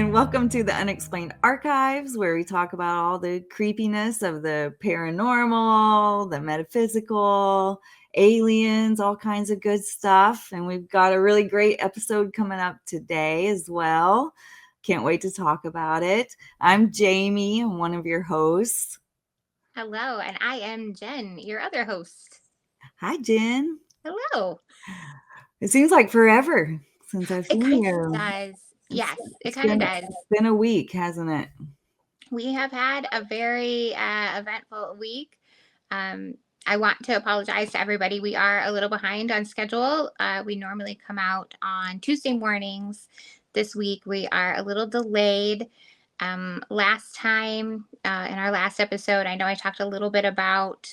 and welcome to the Unexplained Archives, where we talk about all the creepiness of the paranormal, the metaphysical, aliens, all kinds of good stuff. And we've got a really great episode coming up today as well. Can't wait to talk about it. I'm Jaime, I'm one of your hosts. Hello, and I am Jen, your other host. Hi, Jen. Hello. It seems like forever since I've It seen kind you. of does. Yes, it It's kind of does. been a week, hasn't it? We have had a very eventful week. I want to apologize to everybody. We are a little behind on schedule. We normally come out on Tuesday mornings. This week we are a little delayed. Last time in our last episode, I know I talked a little bit about,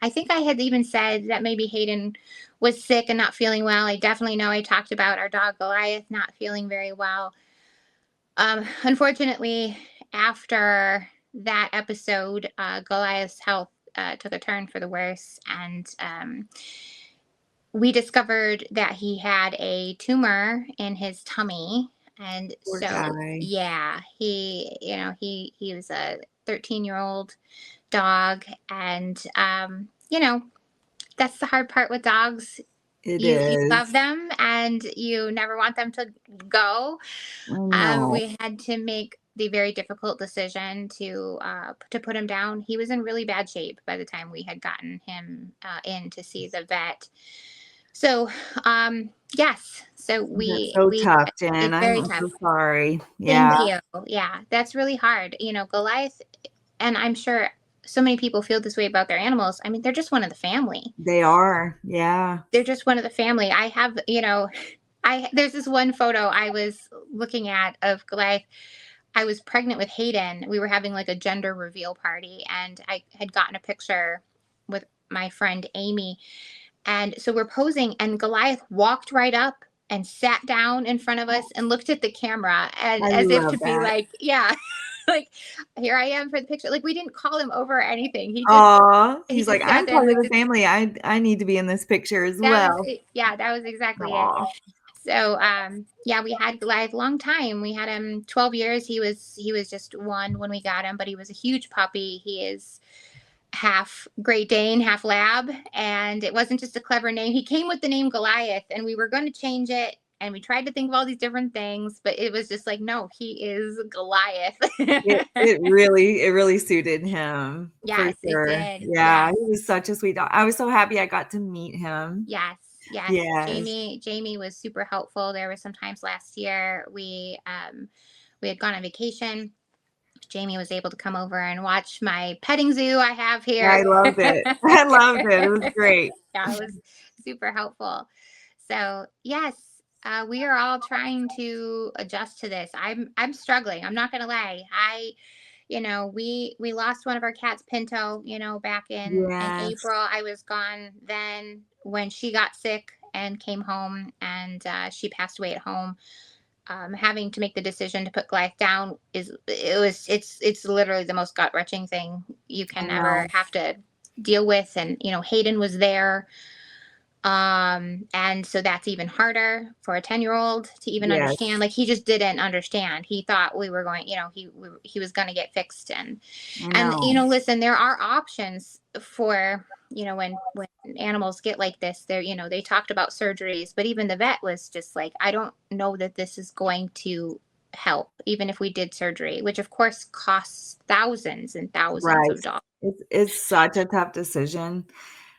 I think I had even said that maybe Hayden was sick and not feeling well. I definitely know I talked about our dog Goliath not feeling very well. Unfortunately, after that episode, Goliath's health took a turn for the worse, and we discovered that he had a tumor in his tummy. And Poor so, guy. yeah, he was a 13-year-old dog, and that's the hard part with dogs. It You love is. them and you never want them to go. I know. We had to make the very difficult decision to put him down. He was in really bad shape by the time we had gotten him in to see the vet. So, yes. So That's we so we tough, Jen. it's I'm very so tough. sorry. Yeah, Thank you. Yeah, that's really hard. Goliath, and I'm sure so many people feel this way about their animals. I mean, they're just one of the family. they are. Yeah. They're just one of the family. I have, there's this one photo I was looking at of Goliath. I was pregnant with Hayden. We were having like a gender reveal party, and I had gotten a picture with my friend Amy. And so we're posing, and Goliath walked right up and sat down in front of us and looked at the camera and I as if love to be that. like, yeah, like here I am for the picture. Like we didn't call him over or anything. Aw, He he's like, just sat I'm there and part of looked the at family. I need to be in this picture as that was well. it. Yeah, that was exactly it. Aw. So yeah, we had Goliath a long time. We had him 12 years. He was just one when we got him, but he was a huge puppy. He is half Great Dane, half Lab, and it wasn't just a clever name. He came with the name Goliath, and we were going to change it, and we tried to think of all these different things, but it was just like, no, he is Goliath. It really suited him for Yes, it sure. did. Yeah, Yes, he was such a sweet dog. I was so happy I got to meet him. yes, yes. Yes. Jamie was super helpful. There were some times last year we had gone on vacation. Jamie was able to come over and watch my petting zoo I have I here. loved it. I loved it. It was great. Yeah, it was super helpful. So yes, we are all trying to adjust to this. I'm struggling. I'm not gonna lie. We lost one of our cats, Pinto. Back in Yes. April. I was gone then when she got sick and came home, and she passed away at home. Having to make the decision to put Goliath down it's literally the most gut wrenching thing you I can ever know. have to deal with. And Hayden was there, and so that's even harder for a 10-year-old to even understand. Yes. Like he just didn't understand. He thought we were going, he was going to get fixed. and I and know. listen, there are options for when animals get like this. They talked about surgeries, but even the vet was just like, I don't know that this is going to help even if we did surgery, which of course costs thousands and thousands Right. of dollars. It's such a tough decision.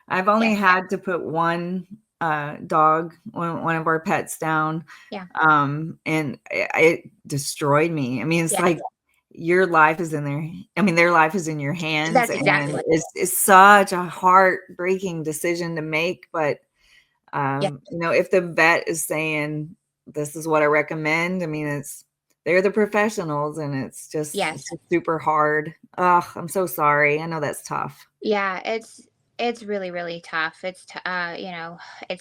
I've Yeah, only had to put one dog, one of our pets down, yeah, and it destroyed me. I mean, it's yeah. like your life is in their I mean, their life is in your hands, That's and exactly what. it's such a heartbreaking decision to make, but, Yeah, if the vet is saying, "This is what I recommend," I mean, they're the professionals, and it's yes, just super hard. Ugh, I'm so sorry. I know that's tough. yeah. It's really really tough. It's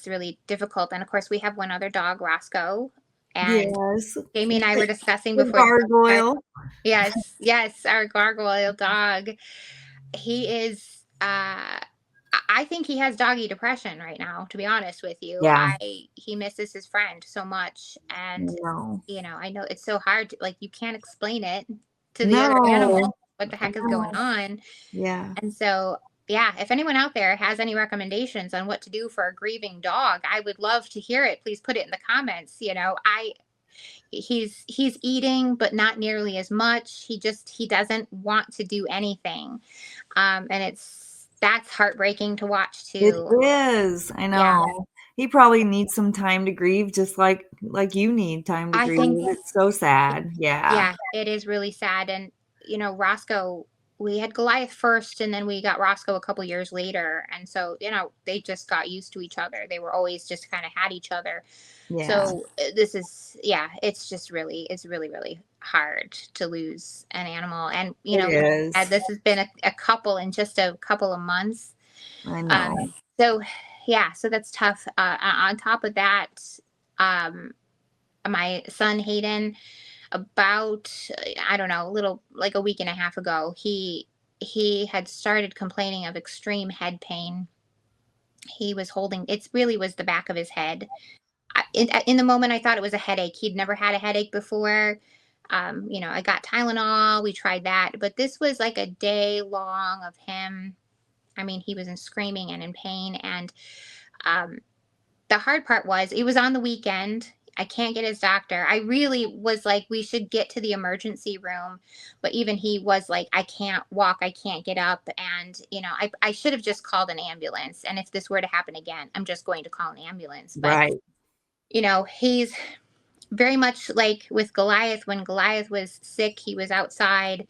really difficult. And of course, we have one other dog, Roscoe, and Yes. Jamie and I were discussing The before. gargoyle. Yes, yes, our gargoyle dog. He is I think he has doggy depression right now, to be honest with you. Yeah. He misses his friend so much. And, No. I know it's so hard to, like, you can't explain it to the other No. animal, what the I heck is going know. on. Yeah. And so, yeah, if anyone out there has any recommendations on what to do for a grieving dog, I would love to hear it. Please put it in the comments. He's eating, but not nearly as much. He doesn't want to do anything. And that's heartbreaking to watch It too. is. I Yeah. know. He probably needs some time to grieve just like you need time to I grieve. think, It's so sad. Yeah. yeah, it is really sad. And, Roscoe, we had Goliath first, and then we got Roscoe a couple years later. And so, they just got used to each other. They were always just kind of had each other. Yeah. So this is, yeah, it's really, really hard to lose an animal. And, It is. this has been a couple in just a couple of months. I know. Um, so yeah, so that's tough. On top of that, um, my son Hayden, about, I don't know, a little, like a week and a half ago, he had started complaining of extreme head pain. He was holding, it really was the back of his head. In the moment, I thought it was a headache. He'd never had a headache before. I got Tylenol. We tried that, but this was like a day long of him. I mean, he was in screaming and in pain. And um, the hard part was it was on the weekend. I can't get his doctor. I really was like, we should get to the emergency room. But even he was like, I can't walk. I can't get up. And, I should have just called an ambulance. And if this were to happen again, I'm just going to call an ambulance. But, Right. he's very much like with Goliath. When Goliath was sick, he was outside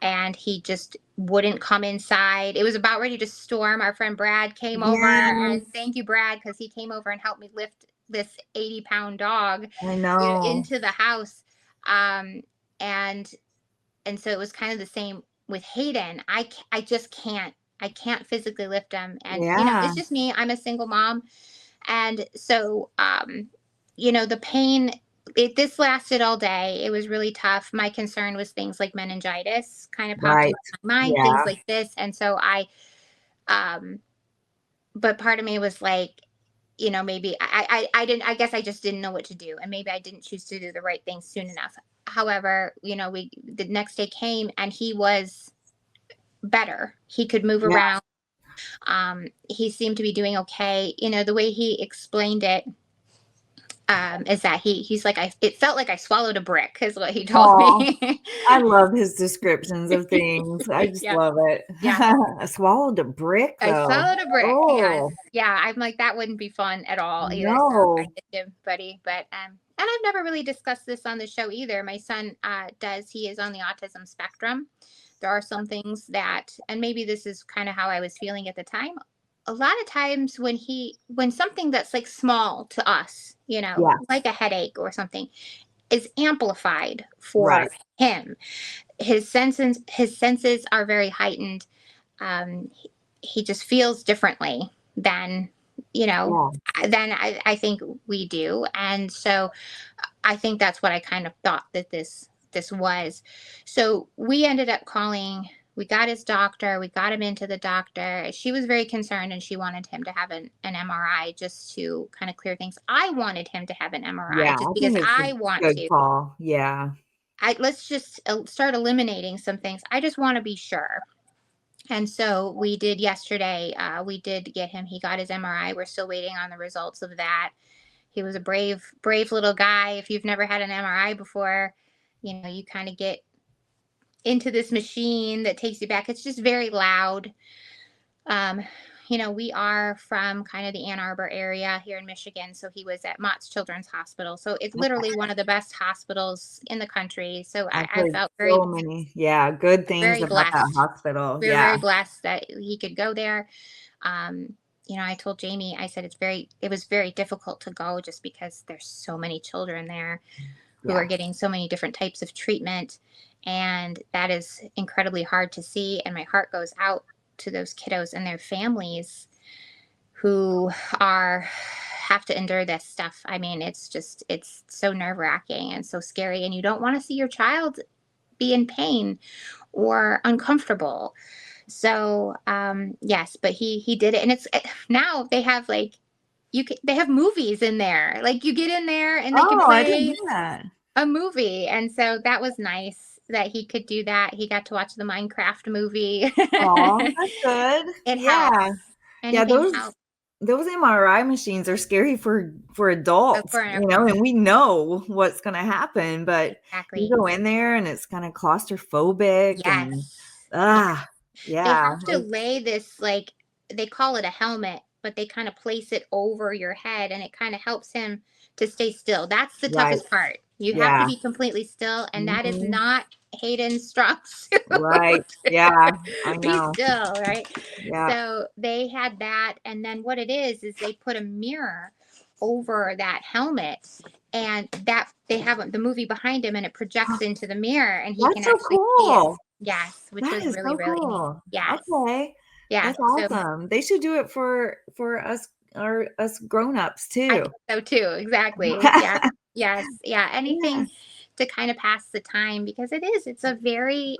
and he just wouldn't come inside. It was about ready to storm. Our friend Brad came over, and Yes. thank you, Brad, because he came over and helped me lift this 80-pound dog, I know. into the house. Um, and so it was kind of the same with Hayden. I just can't. I can't physically lift him, and Yeah. it's just me. I'm a single mom, and so the pain, this lasted all day. It was really tough. My concern was things like meningitis kind of popped Right. into my mind, things Yeah. like this. And so um but part of me was like, maybe I didn't, I guess I just didn't know what to do, and maybe I didn't choose to do the right thing soon enough. However, the next day came and he was better. He could move Yeah. around. He seemed to be doing okay. The way he explained it, is that he's like, it felt like I swallowed a brick, is what he told Oh, me. I love his descriptions of things. I just Yeah, love it. yeah. I swallowed a brick I though. swallowed a brick. Yes, Oh, yeah. I'm like, that wouldn't be fun at all either. So I no. get you, buddy. But and I've never really discussed this on the show either. My son does. He is on the autism spectrum. There are some things that, and maybe this is kind of how I was feeling at the time. A lot of times when something that's like small to us, Yeah. like a headache or something, is amplified for Right. him, his senses are very heightened. He just feels differently than you know Yeah. I think we do. And so I think that's what I kind of thought that this was. So we ended up calling. We got his doctor. We got him into the doctor. She was very concerned, and she wanted him to have an MRI just to kind of clear things. I wanted him to have an MRI Yeah. just I because think it's a I want good to. call. Yeah. Let's just start eliminating some things. I just want to be sure. And so we did yesterday. We did get him. He got his MRI. We're still waiting on the results of that. He was a brave little guy. If you've never had an MRI before, you kind of get into this machine that takes you back. It's just very loud. Um, we are from kind of the Ann Arbor area here in Michigan. So he was at Mott's Children's Hospital. So it's literally one of the best hospitals in the country. So I've I heard felt so many, yeah, good things very about that blessed. hospital. We were Yeah. very blessed that he could go there. Um, I told Jamie, I said it was very difficult to go just because there's so many children there who are Yeah. getting so many different types of treatment. And that is incredibly hard to see. And my heart goes out to those kiddos and their families who have to endure this stuff. I mean, it's so nerve-wracking and so scary. And you don't want to see your child be in pain or uncomfortable. So yes, but he did it, and it's now they have like they have movies in there. Like you get in there and they can Oh, I didn't play know that. a movie, and so that was nice that he could do that. He got to watch the Minecraft movie. Oh, that's good. It Yeah. helps. Yeah, Anything those helps. those MRI machines are scary for So adults, for and we know what's gonna happen, but you exactly. go in there and it's kind of claustrophobic and Yes. Yeah. ah, They yeah. have to lay this, like, they call it a helmet, but they kind of place it over your head and it kind of helps him to stay still. That's the Right. toughest part. You have to Yeah. be completely still, and that is Mhm. not Hayden's strong Right. suit. Yeah, I Be know. still, right? Yeah. So they had that, and then what it is they put a mirror over that helmet, and that they have the movie behind him, and it projects into the mirror, and he can That's so actually see it. cool. Yes, which That was is really, so really neat. cool. Yes. Okay. Yeah. That's So awesome. They should do it for us grown-ups I too. think so too. Exactly. Yeah. Yes. Yeah. Yeah, Anything to kind of pass the time, because it's a very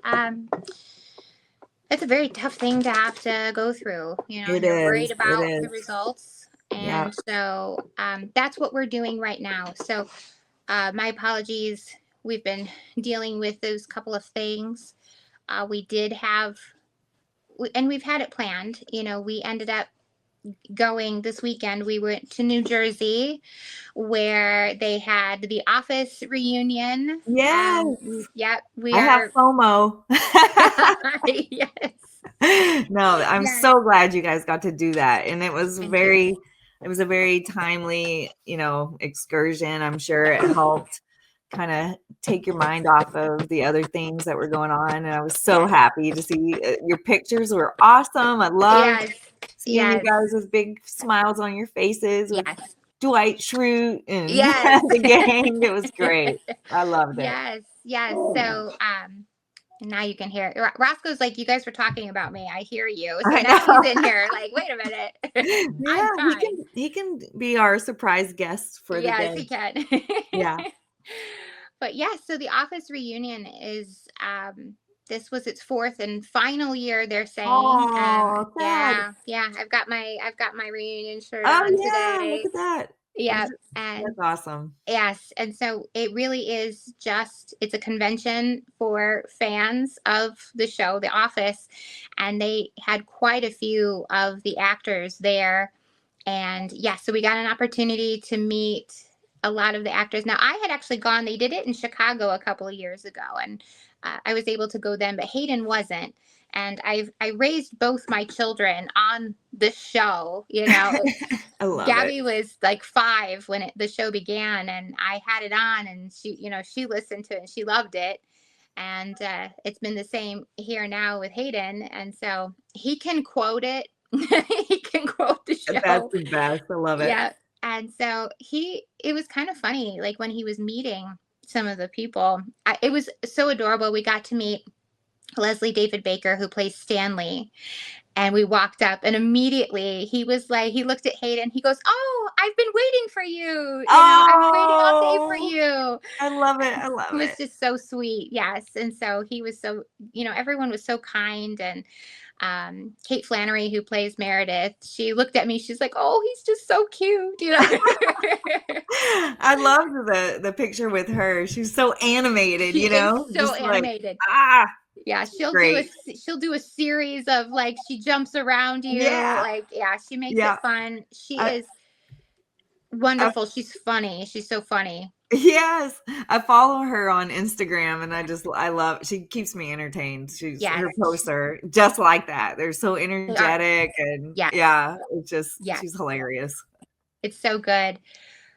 tough thing to have to go through, and it you're worried is. It about the is. results. Yeah. And so that's what we're doing right now. So my apologies. We've been dealing with those couple of things. We did have, and we've had it planned. We ended up going this weekend. We went to New Jersey where they had the Office reunion. Yes. Yep, we I have are. FOMO. Yes, No, I'm yes, so glad you guys got to do that, and thank you. it was a very timely, excursion. I'm sure it Yes, helped kinda take your mind off of the other things that were going on, and I was so yes, happy to see, your pictures were awesome. I loved yes, seeing you yes, guys with big smiles on your faces with yes, Dwight Schrute and yes, the gang. It was great. I loved it. yes, yes. So, now you can hear it. Roscoe's like, you guys were talking about me. I hear you. So I now he's in know. here, like, wait a minute. I'm Yeah, fine. he can be our surprise guest for the Yes, day. he can. Yeah. But yes, so the Office reunion is this was its fourth and final year, they're saying. Oh, sad. Yeah, yeah. I've got my reunion shirt Oh, on yeah, look today. at that. Yeah. And That's awesome. yes, and so it really is just it's a convention for fans of the show, The Office, and they had quite a few of the actors there. And yeah, so we got an opportunity to meet a lot of the actors. Now, I had actually gone, they did it in Chicago a couple of years ago, and I was able to go then, but Hayden wasn't. And I raised both my children on the show. I love it. Gabby was like 5 when the show began, and I had it on, and she listened to it and she loved it. And it's been the same here now with Hayden, and so he can quote it. He can quote the That's show. the best. I love it. Yeah. And so it was kind of funny, like when he was meeting some of the people, it was so adorable. We got to meet Leslie David Baker, who plays Stanley, and we walked up, and immediately he was like, he looked at Hayden, he goes, "Oh, I've been waiting for you. I've been waiting all day for Oh, you." I love it. And I he love was it. just so sweet. Yes. And so he was so, everyone was so kind. And Kate Flannery, who plays Meredith, she looked at me, she's like, "Oh, he's just so cute." I loved the picture with her. She's so animated, She is so just like, animated. ah, Yeah, great. she'll do a series of, like, she jumps around you, Yeah. like, yeah, she makes it Yeah. fun. She I, is I wonderful. She's funny. She's so funny. Yes, I follow her on Instagram and I love she keeps me entertained. Yes, Her posts are just like that. They're so they are. energetic and Yes, yeah, it's just yes, she's hilarious. it's so good.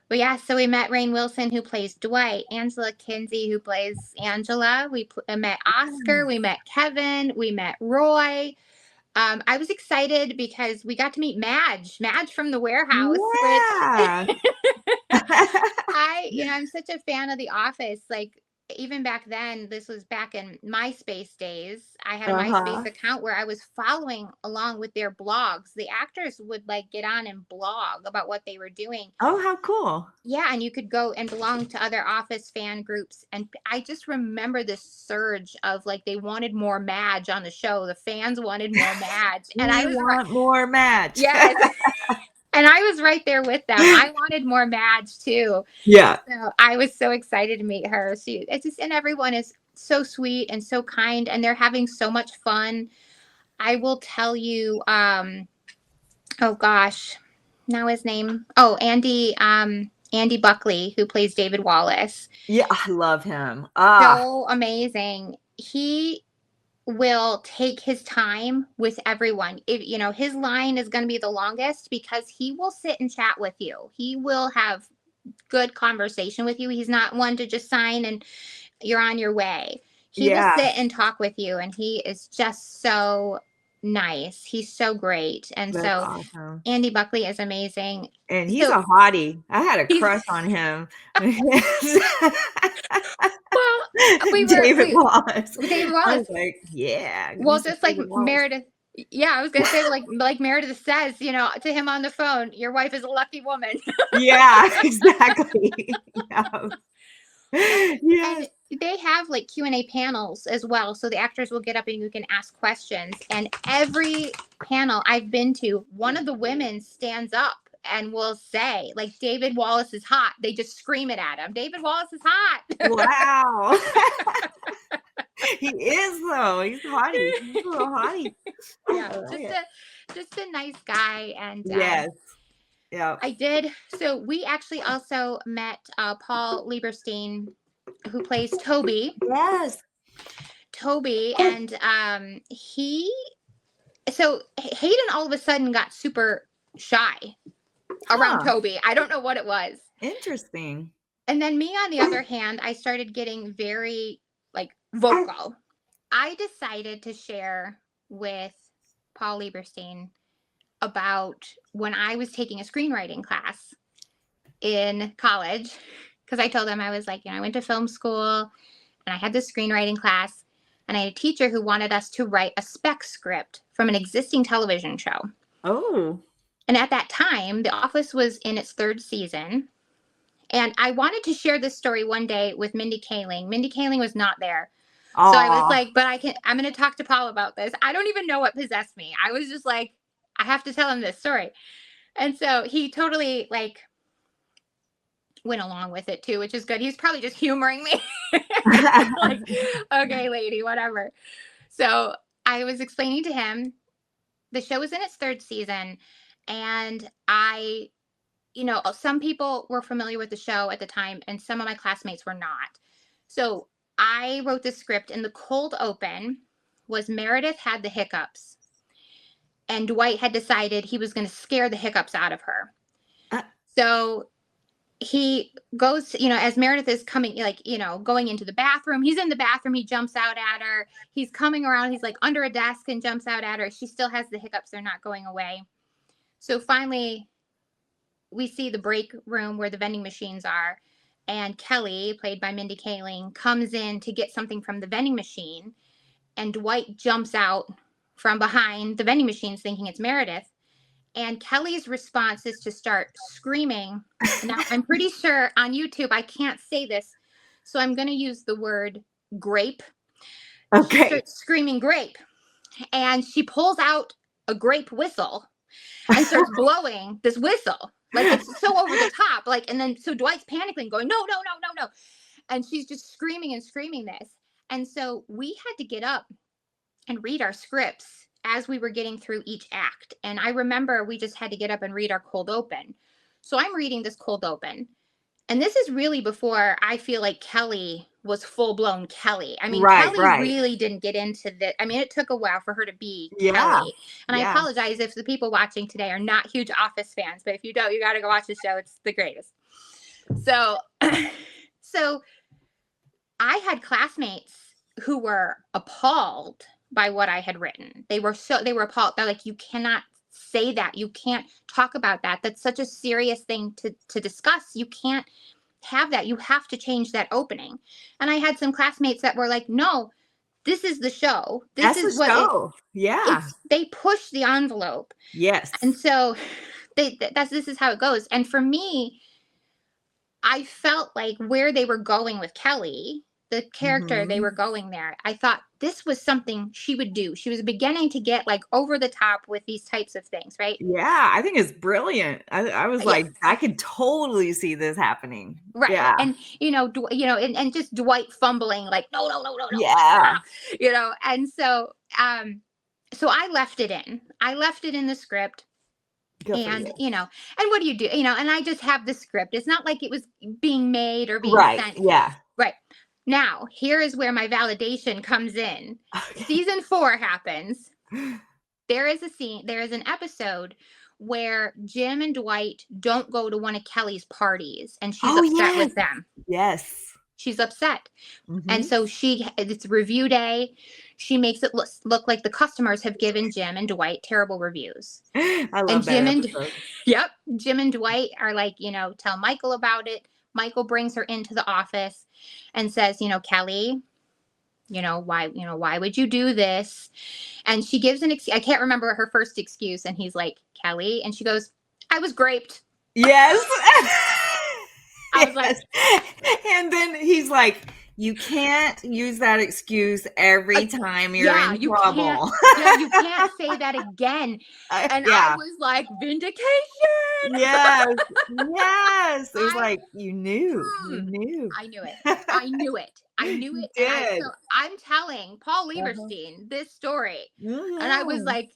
But yeah, so we met Rainn Wilson, who plays Dwight, Angela Kinsey, who plays Angela. We met Oscar, we met Kevin, we met Roy. I was excited because we got to meet Madge from the warehouse, which Yeah. I'm such a fan of The Office. Like, even back then, this was back in MySpace days. I had a Uh-huh. MySpace account where I was following along with their blogs. The actors would like get on and blog about what they were doing. Oh, how cool. Yeah, and you could go and belong to other Office fan groups. And I just remember this surge of like they wanted more Madge on the show. The fans wanted more Madge. And I We was right. want more match. Yes. And I was right there with them. I wanted more Madge too. Yeah. So I was so excited to meet her. It's just, and everyone is so sweet and so kind, and they're having so much fun. I will tell you, oh gosh, now his name. Oh, Andy Buckley, who plays David Wallace. Yeah, I love him. Ah, So amazing. He will take his time with everyone. If you know, his line is going to be the longest because he will sit and chat with you. He will have good conversation with you. He's not one to just sign and you're on your way. He will yeah. sit and talk with you, and he is just so nice. He's so great. And That's so awesome. Andy Buckley is amazing. And he's So a hottie. I had a he's crush on him. well, David Wallace. David I Wallace. was like, yeah, give me Well, some just like David Wallace. Meredith. Yeah, I was gonna say like Meredith says, you know, to him on the phone, your wife is a lucky woman. Yeah, exactly. Yeah. Well, Yes. and they have like Q&A panels as well. So the actors will get up and you can ask questions. And every panel I've been to, one of the women stands up and will say, like, David Wallace is hot. They just scream it at him. David Wallace is hot. Wow. He is though. He's hottie. He's a little hottie. I Yeah, like it. just a nice guy. And Yes. Yeah. I did. So we actually also met Paul Lieberstein, who plays Toby. Yes. Toby, and so Hayden all of a sudden got super shy around Huh. Toby. I don't know what it was. Interesting. And then me, on the other hand, I started getting very like vocal. I decided to share with Paul Lieberstein about when I was taking a screenwriting class in college, because I told him I was like, you know, I went to film school and I had this screenwriting class, and I had a teacher who wanted us to write a spec script from an existing television show. Oh. And at that time, The Office was in its 3rd season. And I wanted to share this story one day with Mindy Kaling. Mindy Kaling was not there. So I was Aw. like, but I'm going to talk to Paul about this. I don't even know what possessed me. I was just like, I have to tell him this story. And so he totally like went along with it too, which is good. He's probably just humoring me. Like, okay, lady, whatever. So I was explaining to him the show was in its 3rd season, and you know, some people were familiar with the show at the time, and some of my classmates were not. So I wrote the script, and the cold open was Meredith had the hiccups, and Dwight had decided he was going to scare the hiccups out of her. So he goes, you know, as Meredith is coming, like, you know, going into the bathroom, he's in the bathroom, he jumps out at her. He's coming around, he's like under a desk and jumps out at her. She still has the hiccups, they're not going away. So finally, we see the break room where the vending machines are, and Kelly, played by Mindy Kaling, comes in to get something from the vending machine, and Dwight jumps out from behind the vending machines thinking it's Meredith. And Kelly's response is to start screaming. Now, I'm pretty sure on YouTube I can't say this, so I'm going to use the word grape. Okay. She starts screaming grape, and she pulls out a grape whistle and starts blowing this whistle. Like, it's so over the top. Like, and then so Dwight's panicking, going, no, no, no, no, no. And she's just screaming and screaming this. And so we had to get up and read our scripts as we were getting through each act. And I remember we just had to get up and read our cold open. So I'm reading this cold open. And this is really before I feel like Kelly was full blown Kelly. I mean, Right, Kelly right. really didn't get into the, I mean, it took a while for her to be Yeah. Kelly. And I Yeah. apologize if the people watching today are not huge Office fans, but if you don't, you got to go watch the show. It's the greatest. So, so I had classmates who were appalled by what I had written. They were appalled. They're like, you cannot say that. You can't talk about that. That's such a serious thing to discuss. You can't have that. You have to change that opening. And I had some classmates that were like, no, this is the show. This That's is the what show. Yeah. they push the envelope. And Yes. so this is how it goes. And for me, I felt like where they were going with Kelly, the character they Mhm. were going there, I thought this was something she would do. She was beginning to get like over the top with these types of things, right? Yeah, I think it's brilliant. I was Yes. like, I could totally see this happening. Right. Yeah. And and just Dwight fumbling like, no, no, no, no, no, Yeah. and so I left it in. I left it in the script. Good for And you. and what do you do? And I just have the script. It's not like it was being made or being Right. sent. Yeah. Right. Now, here is where my validation comes in. Okay. Season 4 happens. There is an episode where Jim and Dwight don't go to one of Kelly's parties, and she's Oh, upset yes. with them. Yes. She's upset. And Mhm. so it's review day. She makes it look like the customers have given Jim and Dwight terrible reviews. I And love that episode. Jim and Dwight are like, tell Michael about it. Michael brings her into the office and says, Kelly, why would you do this? And she gives I can't remember her first excuse. And he's like, Kelly. And she goes, I was graped. Yes. I was like, and then he's like, you can't use that excuse every time you're yeah, in you can't. trouble. Yeah, you can't say that again. And I Yeah. was like, vindication. Yes. Yes. It was like, you knew. You Hmm. knew. I knew it. I knew it. I knew You it. did. So I'm telling Paul Uh-huh. Lieberstein this story. And I was Mhm. like,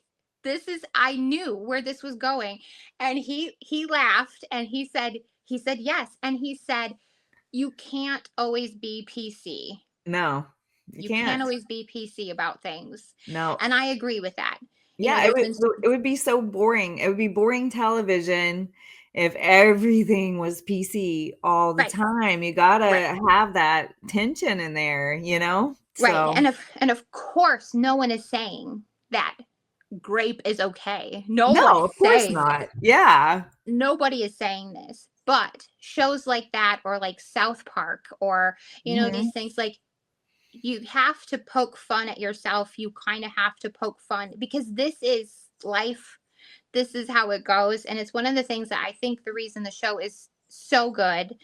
I knew where this was going. And he laughed and he said yes. And he said, you can't always be PC. No, you You can't can't. always be PC about things. No. And I agree with that. Yeah, There's been it would be so boring. It would be boring television if everything was PC all the right, time. You right. gotta have that tension in there, you know? Right. So, And of course no one is saying that grape is okay. No one no, is of course saying this. not. Yeah. Nobody is saying this. But shows like that, or like South Park, or Mhm. these things, like, you have to poke fun at yourself. You kind of have to poke fun because this is life. This is how it goes. And it's one of the things that I think the reason the show is so good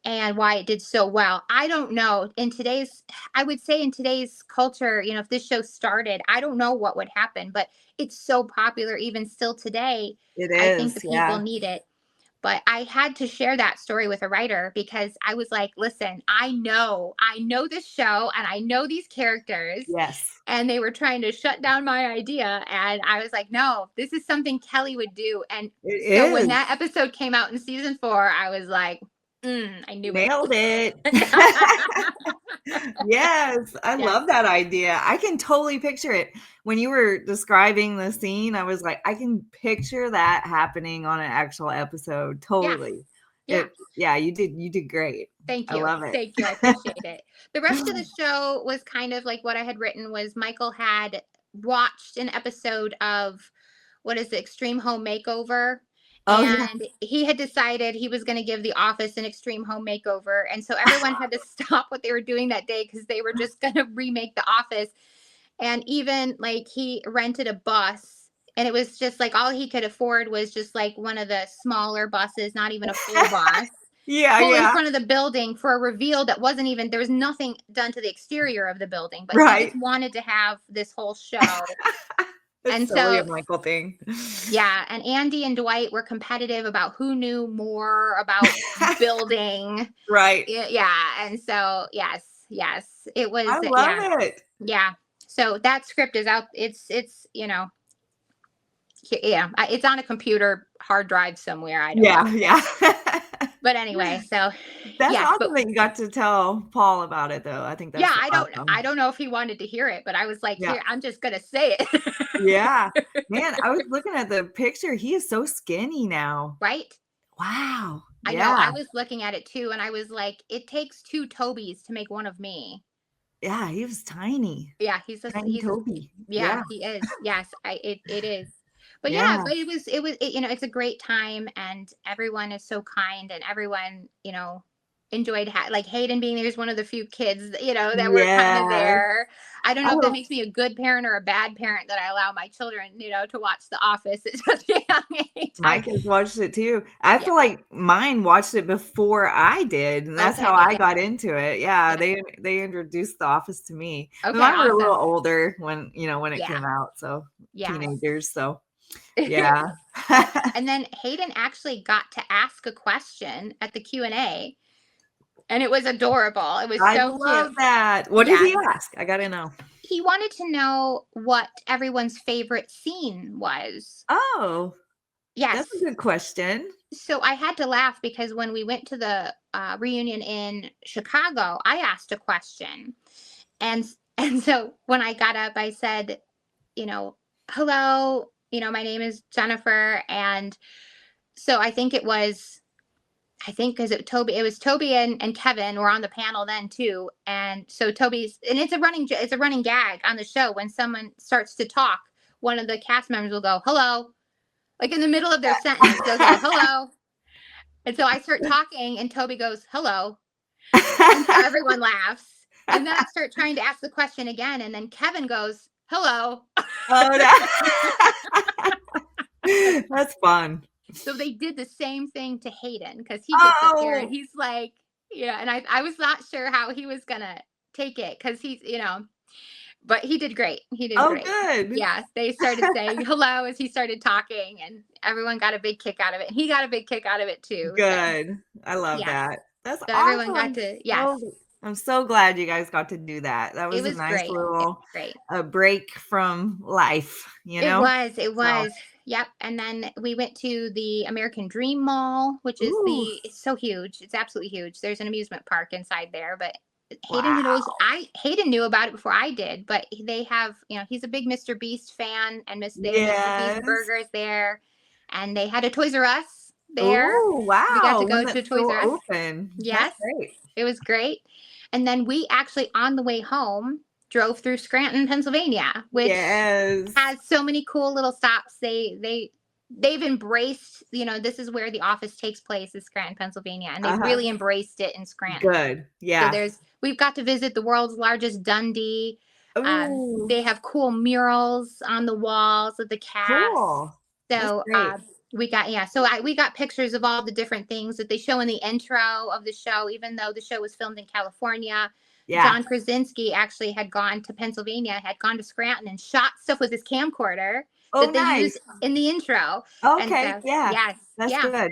and why it did so well. I don't know. I would say in today's culture, if this show started, I don't know what would happen, but it's so popular even still today. It I think the is, people yeah. need it. But I had to share that story with a writer because I was like, listen, I know this show and I know these characters, Yes. and they were trying to shut down my idea. And I was like, no, this is something Kelly would do. And It so when is. that episode came out in season 4, I was like, I knew it. Nailed it. Yes, I Yes. love that idea. I can totally picture it. When you were describing the scene, I was like, I can picture that happening on an actual episode. Yes. Totally. Yeah. Yeah, you did great. Thank I you. love it. Thank you. I appreciate it. The rest of the show was kind of like what I had written. Was Michael had watched an episode of, what is it, Extreme Home Makeover. Oh, yeah. And he had decided he was going to give The Office an extreme home makeover. And so everyone had to stop what they were doing that day because they were just going to remake The Office. And even like he rented a bus, and it was just like all he could afford was just like one of the smaller buses, not even a full bus. Yeah, Pull in yeah. front of the building for a reveal that wasn't even, there was nothing done to the exterior of the building, but he Right. just wanted to have this whole show. It's And totally so a Michael thing. yeah, and Andy and Dwight were competitive about who knew more about building. Right. Yeah, and so yes, it was. I love it. Yeah. So that script is out. It's yeah, it's on a computer hard drive somewhere. I don't know. Yeah. But anyway, so That's yes, awesome that you got to tell Paul about it, though. I think that's yeah, awesome. I don't know if he wanted to hear it, but I was like, Yeah. here, I'm just gonna say it. Yeah. Man, I was looking at the picture. He is so skinny now. Right? Wow. I know. I was looking at it too, and I was like, it takes 2 Tobys to make one of me. Yeah, he was tiny. Yeah, Tiny Toby. yeah, he is. Yes, it is. But yeah, Yeah. but it's a great time, and everyone is so kind, and everyone, enjoyed like Hayden being there is one of the few kids, that were kind of Yes. there. I don't know if that Oh, makes me a good parent or a bad parent that I allow my children, to watch The Office at such a young age. my kids watched it too. I Yeah. feel like mine watched it before I did, and that's Okay, how they I did. got into it. Yeah, Yeah. they introduced The Office to me. But Okay, mine were a little awesome. older when, when it Yeah. came out, so Yes. teenagers, so yeah. Yep. And then Hayden actually got to ask a question at the Q&A, and it was adorable. It was I so cute. love that. What did Yes. he ask? I gotta know. He wanted to know what everyone's favorite scene was. Oh, that's a Yes. good question. So I had to laugh because when we went to the reunion in Chicago, I asked a question, and and so when I got up, I said, you know, hello, my name is Jennifer, and so because it was Toby and Kevin were on the panel then too, and so and it's a running gag on the show. When someone starts to talk, one of the cast members will go hello, like in the middle of their sentence, they'll go hello, and so I start talking, and Toby goes hello, and so everyone laughs, and then I start trying to ask the question again, and then Kevin goes hello. Oh, that's fun. So they did the same thing to Hayden because he gets up there and Oh, he's like, and I was not sure how he was gonna take it because but he did great. He did oh, great. good. Yeah, they started saying hello as he started talking, and everyone got a big kick out of it. And he got a big kick out of it too. So Good. I love yes, that. That's so everyone got awesome. to yes, I'm so glad you guys got to do that. That it was a was nice great. It little was great. break from life, It was, it So, was. Yep. And then we went to the American Dream Mall, which is ooh, it's so huge. It's absolutely huge. There's an amusement park inside there, but wow. Hayden knew about it before I did, but they have, he's a big Mr. Beast fan, and they have Mr. Beast Yes. burgers there, and they had a Toys R Us there. Oh, We got wow. to One go to that's Toys still R Us. open. That's Yes, great. it was great. And then we actually, on the way home, drove through Scranton, Pennsylvania, which Yes. has so many cool little stops. They've embraced, this is where the office takes place, is Scranton, Pennsylvania, and they've Uh-huh. really embraced it in Scranton. Good. So Yeah. we've got to visit the world's largest Dundee. Ooh, They have cool murals on the walls of the cast. cool. That's So great. we got pictures of all the different things that they show in the intro of the show, even though the show was filmed in California. Yeah. John Krasinski actually had gone to Pennsylvania, had gone to Scranton and shot stuff with his camcorder Oh, that they nice. use in the intro. And Okay. so, Yeah. yes, That's yeah, good.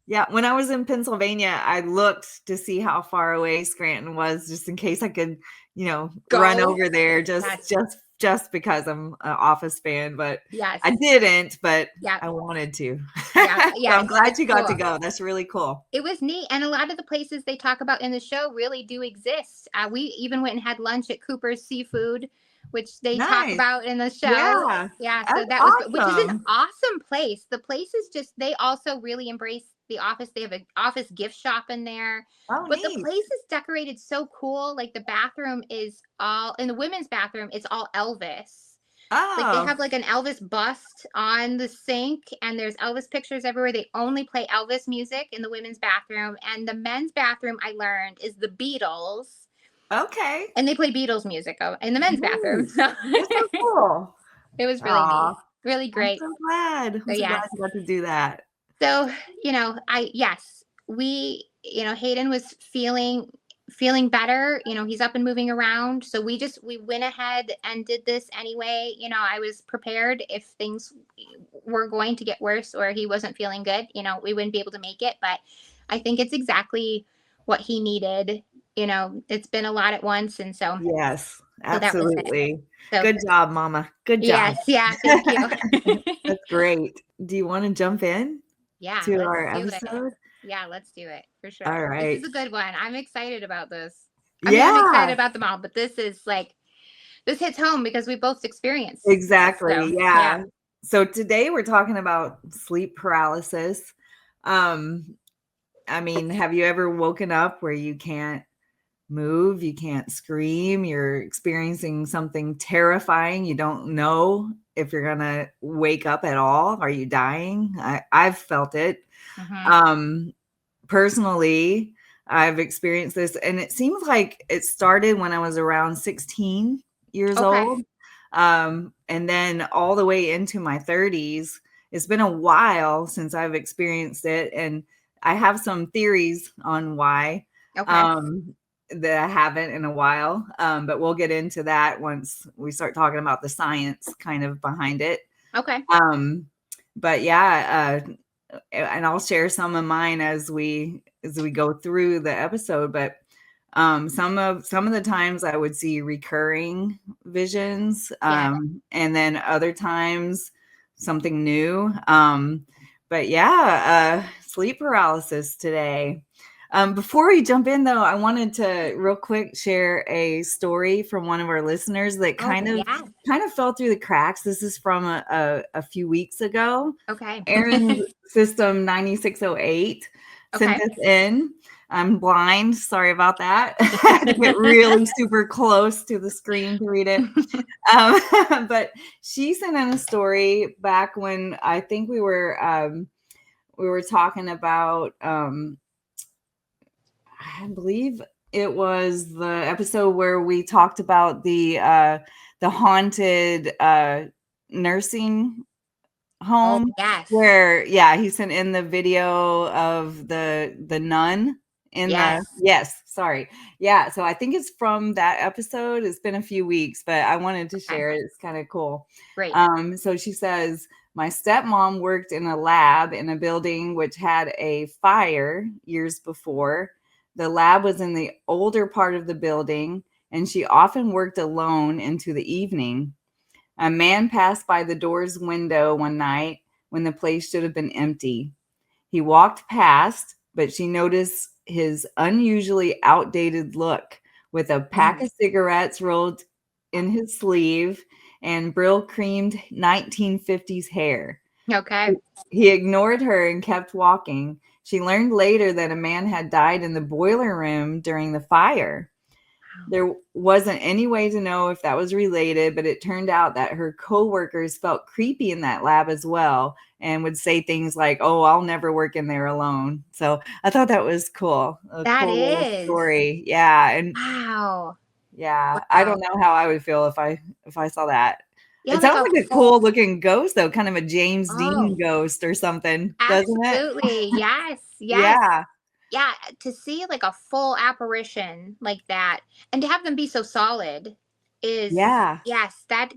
Yeah, when I was in Pennsylvania, I looked to see how far away Scranton was, just in case I could, run go. over there Yes, just because I'm an Office fan, but yes, I didn't, but yeah, I wanted to. yeah, So yeah. I'm glad It's you got to cool. go. That's really cool. It was neat, and a lot of the places they talk about in the show really do exist. We even went and had lunch at Cooper's Seafood, which they talk Nice. about in the show. Yeah. Yeah, so That's that was, which is an awesome. awesome place. The place is just, they also really embrace the office. They have an office gift shop in there, Oh, but the neat. place is decorated so cool. Like the bathroom is all in the women's bathroom. It's all Elvis. Like they Oh, have like an Elvis bust on the sink, and there's Elvis pictures everywhere. They only play Elvis music in the women's bathroom, and the men's bathroom, I learned, is the Beatles, okay. and they play Beatles music in the men's bathroom. Neat. So That's so cool. it was really Aw, neat, really I'm great. so glad. So I'm so glad yes, you got to do that. so I yes, we Hayden was feeling better. He's up and moving around, so we went ahead and did this anyway. I was prepared if things were going to get worse or he wasn't feeling good, we wouldn't be able to make it. But I think it's exactly what he needed. It's been a lot at once, and Yes, so that was it. absolutely. So Good job, mama. Good job. yes, yeah, thank you. That's great. Do you wanna jump in Yeah, to let's our do it. episode? Yeah, let's do it for All sure. This is right. a good one. I'm excited about this. I mean, I'm excited Yeah, about them all, but this hits home because we both experienced this. So exactly, yeah. yeah. So today we're talking about sleep paralysis. Um, I mean, have you ever woken up where you can't move, you can't scream, you're experiencing something terrifying, you don't know if you're gonna wake up at all? Are you dying? I've felt it. Hmm. Um, personally, I've experienced this, and it seems like it started when I was around 16 years Okay. old. And then all the way into my 30s. It's been a while since I've experienced it, and I have some theories on why Okay. um, that I haven't in a while. But we'll get into that once we start talking about the science kind of behind it. Okay. But yeah, and I'll share some of mine as we go through the episode. But some of the times I would see recurring visions, Yeah. and then other times something new. But yeah, sleep paralysis today. Before we jump in, though, I wanted to real quick share a story from one of our listeners that Oh, kind yeah. of fell through the cracks. This is from a few weeks ago. Okay. Aaron's System 9608 sent Okay. this in. I'm blind. Sorry about that. I had to get really super close to the screen to read it. But she sent in a story back when I think we were talking about I believe it was the episode where we talked about the haunted nursing Oh, home, yes. where he sent in the video of the nun in the Yes. sorry. So I think it's from that episode. It's been a few weeks, but I wanted to Okay. share it. It's kind of cool. Great. So she says, my stepmom worked in a lab in a building which had a fire years before. The lab was in the older part of the building, and she often worked alone into the evening. A man passed by the door's window one night when the place should have been empty. He walked past, but she noticed his unusually outdated look, with a pack of cigarettes rolled in his sleeve and brill creamed 1950s hair. Okay. He ignored her and kept walking. She learned later that a man had died in the boiler room during the fire. There wasn't any way to know if that was related, but it turned out that her coworkers felt creepy in that lab as well and would say things like, "Oh, I'll never work in there alone." So I thought that was cool. A That cool little is. story. Yeah. And Wow. yeah, I Wow. don't know how I would feel if I saw that. Yeah, It like sounds a like a full. cool looking ghost, though, kind of a James Dean Oh, ghost or something, doesn't it? absolutely. Yes. Yes. Yeah. Yeah. To see like a full apparition like that and to have them be so solid is, Yeah. yes, that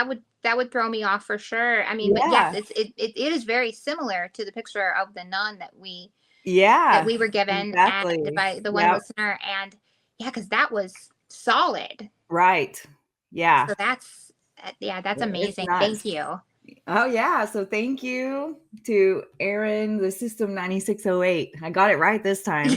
would throw me off for sure. I mean, but yes, Yeah. it is very similar to the picture of the nun that Yeah. we were given and Exactly. by the one Yep. listener. And yeah, because that was solid. Right. Yeah. So that's It's amazing. Thank nuts. you. Oh yeah. So thank you to Aaron, the System 9608. I got it right this time.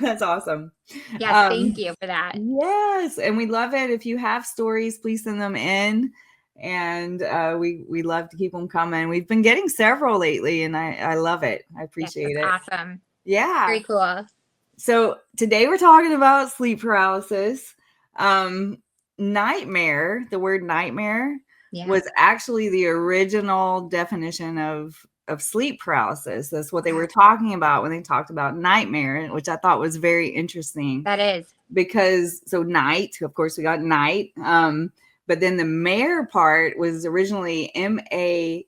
That's awesome. Yes, thank Um, you for that. yes, and we love it. If you have stories, please send them in. And we love to keep them coming. We've been getting several lately, and I love it. I Yes, appreciate that's it. awesome. Yeah. Very cool. So today we're talking about sleep paralysis. Nightmare, the word nightmare Yeah. was actually the original definition of sleep paralysis. That's what they were talking about when they talked about nightmare, which I thought was very interesting That is. because so night, of course, we got night. But then the mare part was originally Maere,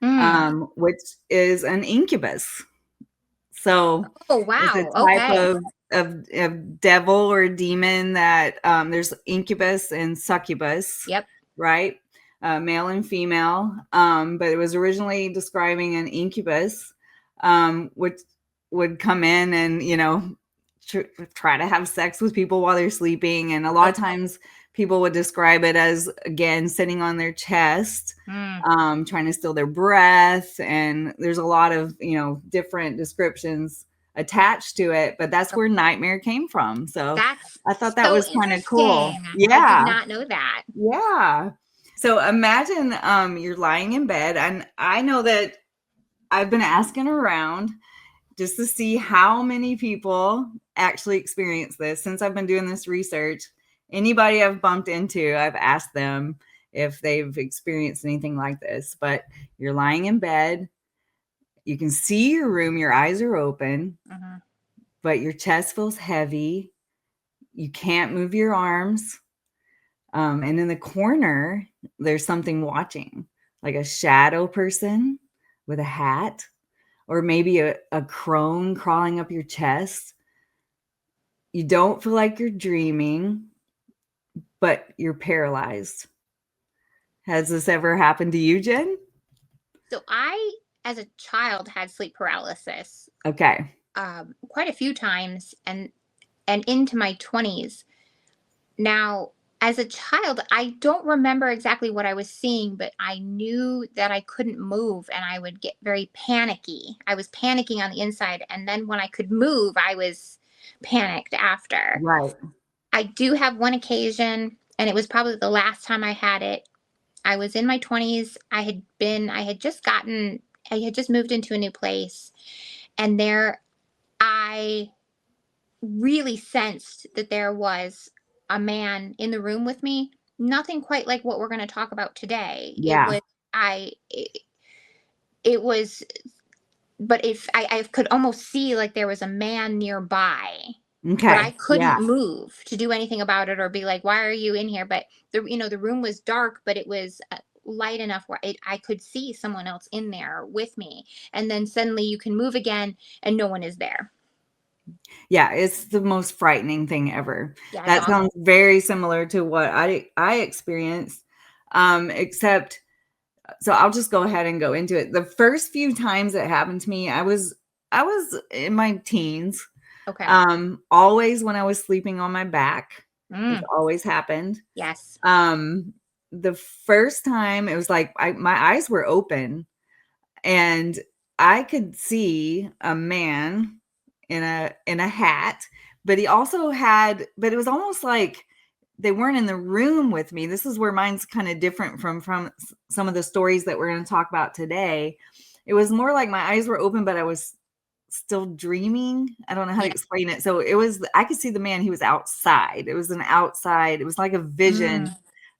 Mm. which is an incubus. So Oh, it's a wow. type Okay. of devil or demon that there's incubus and succubus, Yep. right? Male and female. But it was originally describing an incubus, which would come in and, try to have sex with people while they're sleeping. And a lot of Okay. times people would describe it as, again, sitting on their chest, Mm. trying to steal their breath. And there's a lot of, different descriptions attached to it, but that's where nightmare came from. So That's I thought that so was kind of cool. interesting. I did Yeah. not know that. Yeah. So imagine you're lying in bed, and I know that I've been asking around just to see how many people actually experience this since I've been doing this research. Anybody I've bumped into, I've asked them if they've experienced anything like this, but you're lying in bed. You can see your room, your eyes are open, but your chest feels heavy. You can't move your arms. And in the corner, there's something watching, like a shadow person with a hat, or maybe a crone crawling up your chest. You don't feel like you're dreaming, but you're paralyzed. Has this ever happened to you, Jen? So I, as a child, had sleep paralysis Okay. quite a few times, and into my 20s. Now, as a child, I don't remember exactly what I was seeing, but I knew that I couldn't move and I would get very panicky. I was panicking on the inside. And then when I could move, I was panicked after. Right. I do have one occasion, and it was probably the last time I had it. I was in my 20s. I had just moved into a new place. And there, I really sensed that there was a man in the room with me. Nothing quite like what we're going to talk about today. Yeah. It was, but if I could almost see like there was a man nearby, but I Okay. couldn't Yeah. move to do anything about it or be like, why are you in here? But the room was dark, but it was light enough where I could see someone else in there with me. And then suddenly you can move again and no one is there. Yeah, it's the most frightening thing ever. Yeah, it's That awful. sounds very similar to what I experienced, except so I'll just go ahead and go into it. The first few times it happened to me, I was in my teens. Okay. Always when I was sleeping on my back. This Mm, always happened. yes. The first time it was like my eyes were open and I could see a man in a hat, but he also had, but it was almost like they weren't in the room with me. This is where mine's kind of different from some of the stories that we're going to talk about today. It was more like my eyes were open, but I was still dreaming. I don't know how to Yeah. explain it. So I could see the man. He was outside. It was an outside. It was like a vision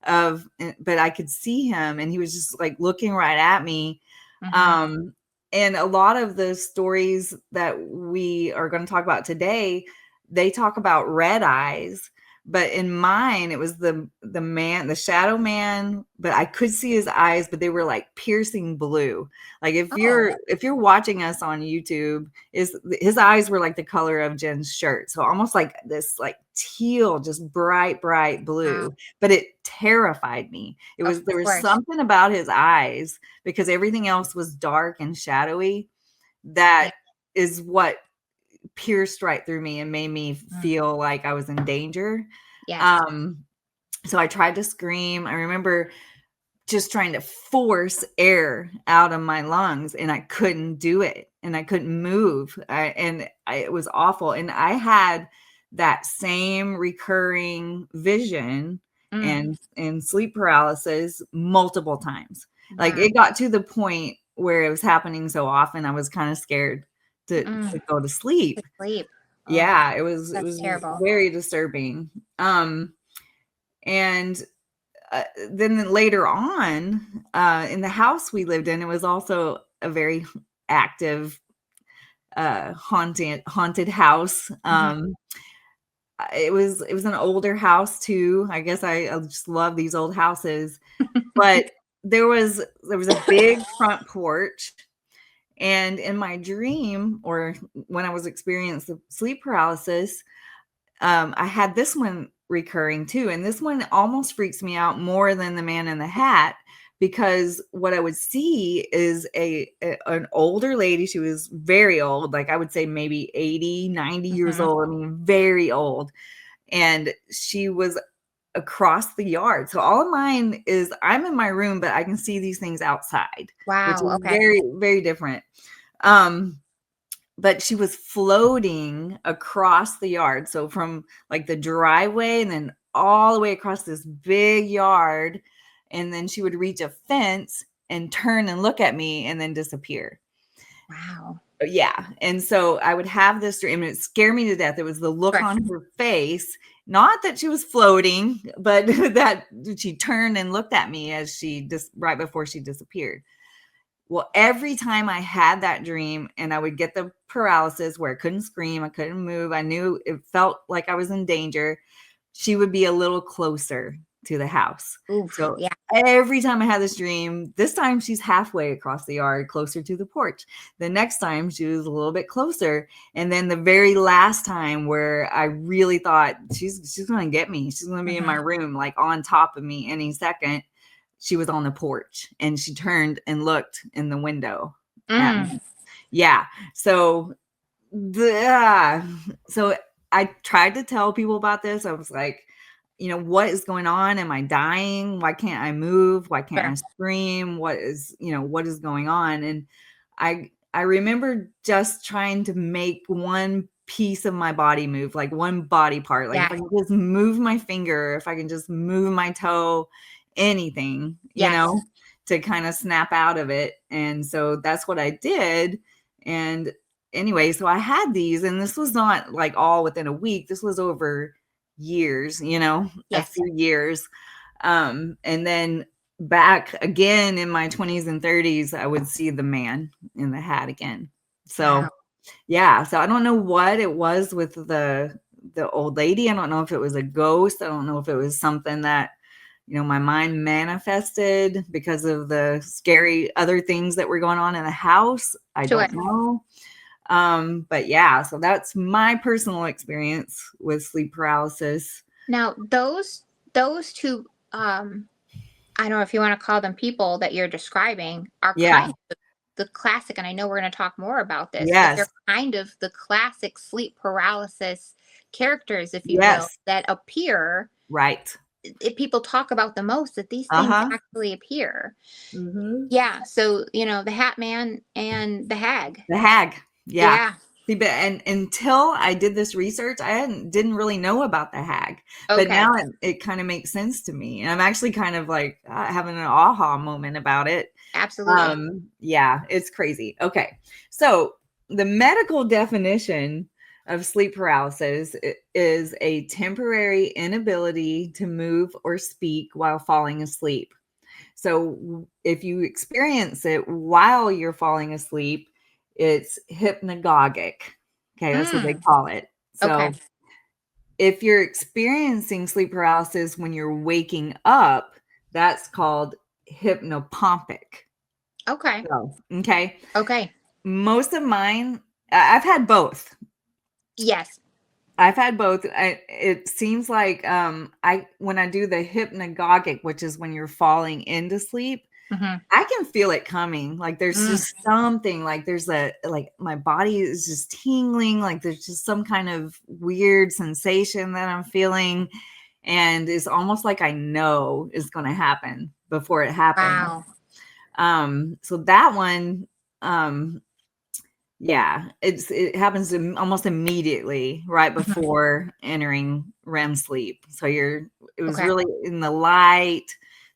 Mm, but I could see him, and he was just like looking right at me. mhm. Um, and a lot of the stories that we are going to talk about today, they talk about red eyes, but in mine, it was the man, the shadow man, but I could see his eyes, but they were like piercing blue. Like Oh, if you're watching us on YouTube, is his eyes were like the color of Jen's shirt. So almost like this like teal, just bright wow. blue, but it terrified me. Of There was course. something about his eyes because everything else was dark and shadowy Yeah. that is what pierced right through me and made me Mm, feel like I was in danger. yes. Um, so I tried to scream. I remember just trying to force air out of my lungs and I couldn't do it and I couldn't move. It was awful. And I had that same recurring vision Mm, and sleep paralysis multiple times. Like wow. it got to the point where it was happening so often I was kind of scared to Mm, go to to sleep. sleep. Oh, Yeah, it that's was terrible. very disturbing. And then later on, in the house we lived in, it was also a very active, haunted house. Mhm. It was an older house too. I guess I just love these old houses, but there was a big front porch, and in my dream or when I was experiencing sleep paralysis, I had this one recurring too, and this one almost freaks me out more than the man in the hat because what I would see is an older lady. She was very old, like I would say maybe 80, 90 years Mhm. old. I mean, very old. And she was across the yard. So all of mine is I'm in my room, but I can see these things outside, which Wow. is Okay. very different. Um, but she was floating across the yard. So from like the driveway and then all the way across this big yard. And then she would reach a fence and turn and look at me and then disappear. Wow. Yeah. And so I would have this dream, and it scared me to death. It was the look Sure. on her face, not that she was floating, but that she turned and looked at me as she just right before she disappeared. Well, every time I had that dream and I would get the paralysis where I couldn't scream, I couldn't move, I knew it felt like I was in danger, she would be a little closer to the house. Oof. So Yeah. every time I had this dream, this time she's halfway across the yard, closer to the porch. The next time she was a little bit closer. And then the very last time where I really thought she's going to get me. She's going to be in my room, like on top of me any second. She was on the porch and she turned and looked in the window at me. Yeah. So so I tried to tell people about this. I was like, what is going on? Am I dying? Why can't I move? Why can't I Sure. scream? What is going on? And I remember just trying to make one piece of my body move, like one body part. Like if I Yeah. can just move my finger, if I can just move my toe, anything, Yes. to kind of snap out of it. And so that's what I did. And anyway, so I had these, and this was not like all within a week. This was over years, a Yes. few years. And then back again in my 20s and 30s, I would see the man in the hat again. So Wow. yeah, so I don't know what it was with the old lady. I don't know if it was a ghost. I don't know if it was something that my mind manifested because of the scary other things that were going on in the house. I Sure. don't know. But yeah, so that's my personal experience with sleep paralysis. Now, those two, I don't know if you want to call them people that you're describing, are Yeah. kind of the classic, and I know we're going to talk more about this, but Yes. they're kind of the classic sleep paralysis characters, if you will, Yes. that appear. Right. If people talk about the most, that these things Uh-huh. actually appear. Mm-hmm. Yeah. So, the Hat Man and the Hag. The hag. Yeah. Yeah. See, but and until I did this research, didn't really know about the hag. But Okay. now it kind of makes sense to me. And I'm actually kind of like having an aha moment about it. Absolutely. Yeah, it's crazy. Okay. So the medical definition of sleep paralysis is a temporary inability to move or speak while falling asleep. So if you experience it while you're falling asleep, it's hypnagogic. Okay, that's what they Mm, call it. okay. So if you're experiencing sleep paralysis when you're waking up, that's called hypnopompic. Okay. So, okay. Okay. Most of mine, I've had both. Yes. I've had both. It seems like when I do the hypnagogic, which is when you're falling into sleep, Mm-hmm. I can feel it coming. Like there's Mm, just something like like my body is just tingling. Like there's just some kind of weird sensation that I'm feeling. And it's almost like I know is going to happen before it happens. wow. So that one, yeah, it happens almost immediately right Mhm. before entering REM sleep. So it was Okay. really in the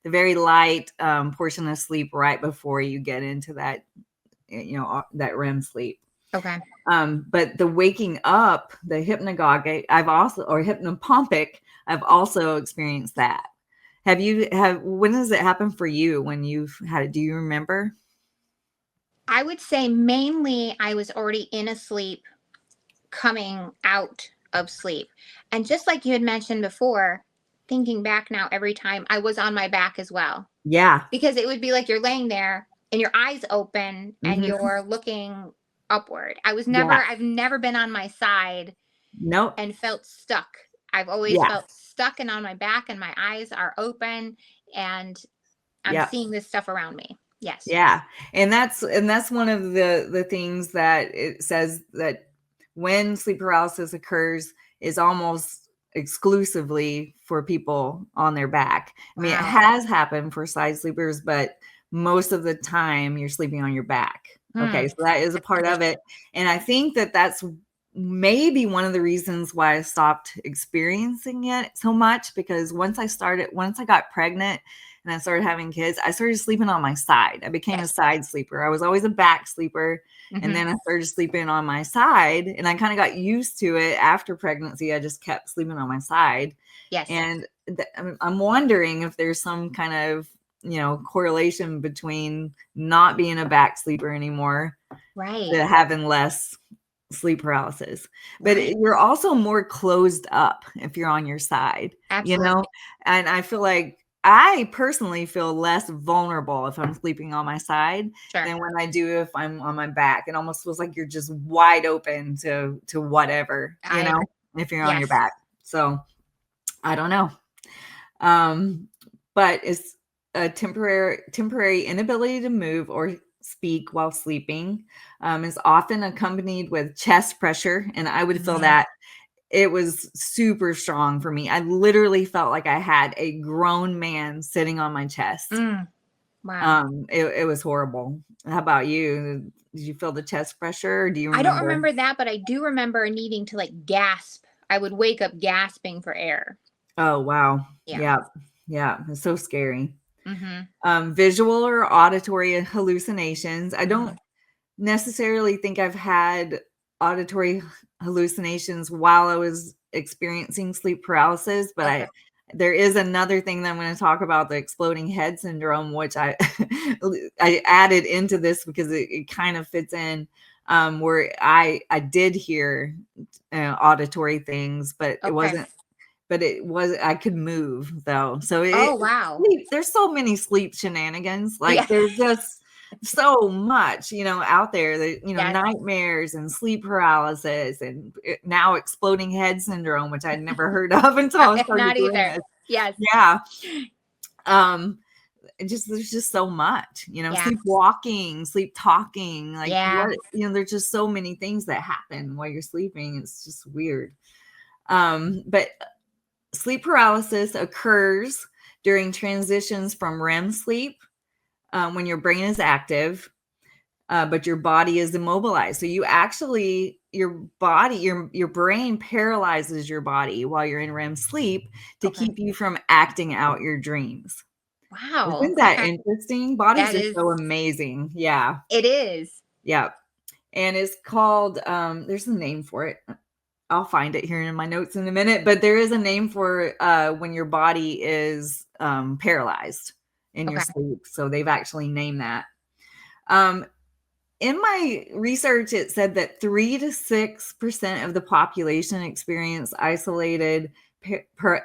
very light portion of sleep right before you get into that, that REM sleep. Okay. But the waking up, the hypnagogic, or hypnopompic, I've also experienced that. When does it happen for you when you've had it? Do you remember? I would say mainly I was already in a sleep coming out of sleep. And just like you had mentioned before, thinking back now, every time I was on my back as well, Yeah. because it would be like you're laying there and your eyes open and Hmm. you're looking upward. Yeah. I've never been on my side Nope. and felt stuck. I've always Yeah. felt stuck and on my back, and my eyes are open and I'm Yeah. seeing this stuff around me. Yes. Yeah. And that's one of the things that it says that when sleep paralysis occurs is almost exclusively for people on their back. I mean, it Wow. has happened for side sleepers, but most of the time you're sleeping on your back. Hmm. Okay, so that is a part of it. And I think that that's maybe one of the reasons why I stopped experiencing it so much, because once I got pregnant and I started having kids, I started sleeping on my side. I became a Yes. side sleeper. I was always a back sleeper. And then I started sleeping on my side, and I kind of got used to it after pregnancy. I just kept sleeping on my side. Yes. And I'm wondering if there's some kind of, correlation between not being a back sleeper anymore, Right. to having less sleep paralysis. But Right. you're also more closed up if you're on your side, Absolutely. and I feel like I personally feel less vulnerable if I'm sleeping on my side Sure. than when I do if I'm on my back. It almost feels like you're just wide open to whatever, I agree. if you're on your Yes. back. So I don't know. But it's a temporary inability to move or speak while sleeping, is often accompanied with chest pressure, and I would feel that it was super strong for me. I literally felt like I had a grown man sitting on my chest. Wow. It was horrible. How about you? Did you feel the chest pressure, or do you I don't remember? remember that, but I do remember needing to like gasp. I would wake up gasping for air. Oh, wow. Yeah. Yeah. Yeah. It's so scary. Mm-hmm. Visual or auditory hallucinations. I don't necessarily think I've had auditory hallucinations while I was experiencing sleep paralysis, but Okay. there is another thing that I'm going to talk about, the exploding head syndrome, which I I added into this because it kind of fits in, where I did hear auditory things, but it Okay. wasn't. But it was, I could move though. So Oh, wow. there's so many sleep shenanigans. Like Yeah. there's just so much, out there that, Yes. nightmares and sleep paralysis and now exploding head syndrome, which I'd never heard of until I started Not doing either. this. Yes. Yeah. There's just so much, Yeah. sleepwalking, sleep talking, like Yeah. what, there's just so many things that happen while you're sleeping. It's just weird. But sleep paralysis occurs during transitions from REM sleep, when your brain is active, but your body is immobilized. So you actually, your body, your brain paralyzes your body while you're in REM sleep to Okay. keep you from acting out your dreams. Wow. Isn't that interesting? Bodies That are is, so amazing. Yeah. it is. Yeah. And it's called, there's a name for it. I'll find it here in my notes in a minute, but there is a name for when your body is paralyzed in your Okay. sleep. So they've actually named that. Um, in my research, it said that 3 to 6% of the population experience isolated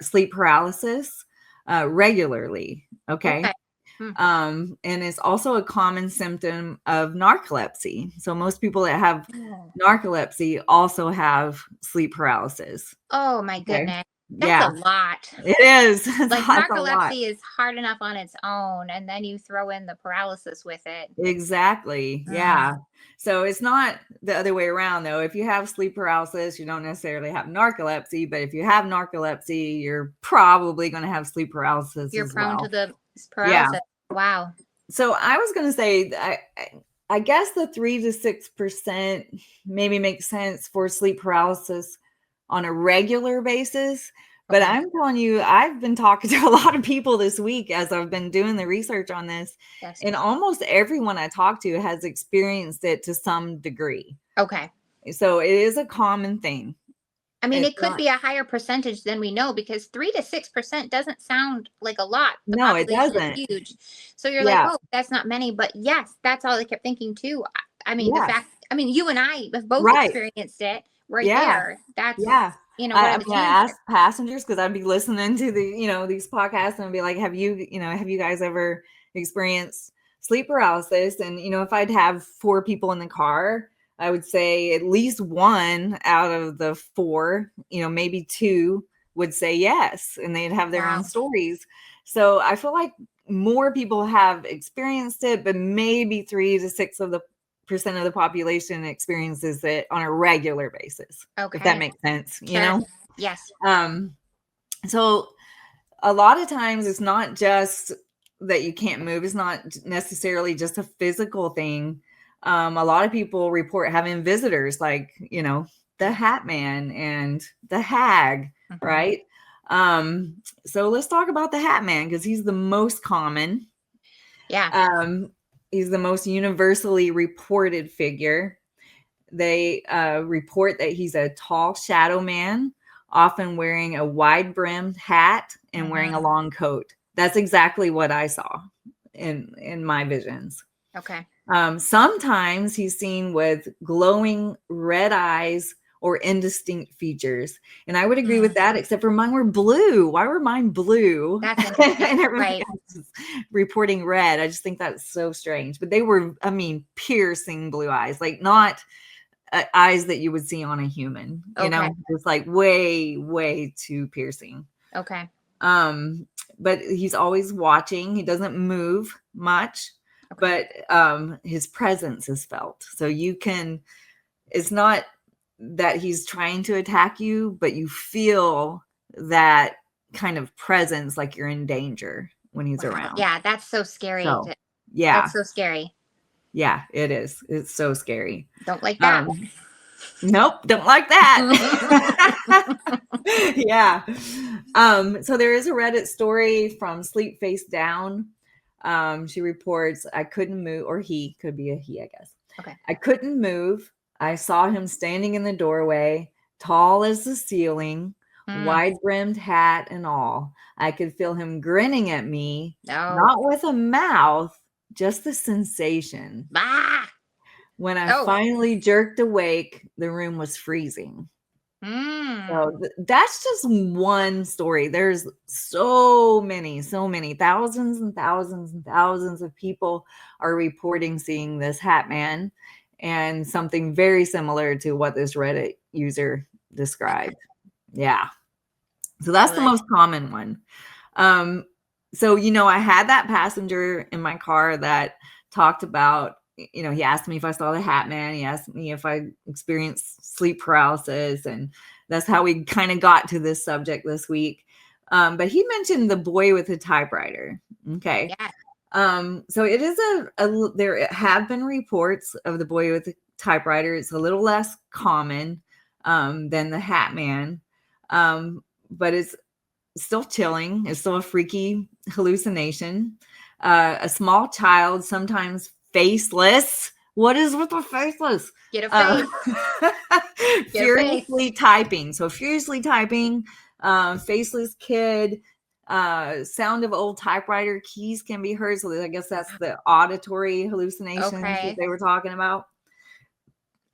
sleep paralysis regularly. Okay. Okay. Hmm. And it's also a common symptom of narcolepsy. So most people that have Oh. narcolepsy also have sleep paralysis. Oh my Okay. goodness. That's Yeah, a lot. it is. Like That's a lot. narcolepsy is hard enough on its own, and then you throw in the paralysis with it. Exactly. Mm. Yeah. So it's not the other way around, though. If you have sleep paralysis, you don't necessarily have narcolepsy, but if you have narcolepsy, you're probably going to have sleep paralysis You're as prone to well. the Yeah. paralysis. Wow. So I was going to say, I guess the 3 to 6% maybe makes sense for sleep paralysis on a regular basis. But Okay. I'm telling you, I've been talking to a lot of people this week as I've been doing the research on this, Yes. and almost everyone I talk to has experienced it to some degree. Okay. So it is a common thing. I mean, It's it could not, be a higher percentage than we know because 3 to 6% doesn't sound like a lot. The no, it population is doesn't. huge. So you're like, Yeah. oh, that's not many. But yes, that's all I kept thinking too. I mean, the Yes. fact, I mean, you and I have both Right. experienced it right Yeah. there. That's, Yeah. what I are the mean, I chances? asked passengers because I'd be listening to these podcasts and I'd be like, have you guys ever experienced sleep paralysis? And, if I'd have 4 people in the car, I would say at least 1 out of the 4, maybe 2 would say yes, and they'd have their own Wow. stories. So I feel like more people have experienced it, but maybe 3 to 6 of the percent of the population experiences it on a regular basis, if that Okay. makes sense, Sure. Yes. so a lot of times it's not just that you can't move, it's not necessarily just a physical thing. A lot of people report having visitors like, the Hat Man and the Hag, Mhm. right? So let's talk about the Hat Man because he's the most common. Yeah. He's the most universally reported figure. They report that he's a tall shadow man, often wearing a wide-brimmed hat and wearing a long coat. That's exactly what I saw in my visions. Okay. Sometimes he's seen with glowing red eyes or indistinct features. And I would agree with that, except for mine were blue. Why were mine blue? That's interesting. And everybody Right. else is reporting red. I just think that's so strange. But they were, I mean, piercing blue eyes, like not eyes that you would see on a human. You Okay. know, it's like way, way too piercing. Okay. But he's always watching. He doesn't move much. Okay. But his presence is felt. So you can, it's not that he's trying to attack you, but you feel that kind of presence, like you're in danger when he's Wow. around. Yeah, that's so scary. So, yeah. That's so scary. Yeah, it is. It's so scary. Don't like that. Nope, don't like that. Yeah. So there is a Reddit story from Sleep Face Down. She reports, I couldn't move, or he, could be a he, I guess. Okay. I couldn't move. I saw him standing in the doorway, tall as the ceiling, wide-brimmed hat and all. I could feel him grinning at me, not with a mouth, just the sensation. Ah! When I finally jerked awake, the room was freezing. So that's just one story. There's so many, thousands and thousands and thousands of people are reporting seeing this hat man and something very similar to what this Reddit user described. Yeah. So that's the most common one. So, you know, I had that passenger in my car that talked about, you know, he asked me if I saw the hat man. He asked me if I experienced sleep paralysis, and that's how we kind of got to this subject this week. But he mentioned the boy with a typewriter. Okay. Yeah. So it is there have been reports of the boy with a typewriter. It's a little less common than the hat man. But it's still chilling. It's still a freaky hallucination. A small child, sometimes faceless. What is with the faceless? Get a face. Furiously typing. So furiously typing, faceless kid, sound of old typewriter keys can be heard. So I guess that's the auditory hallucinations that they were talking about.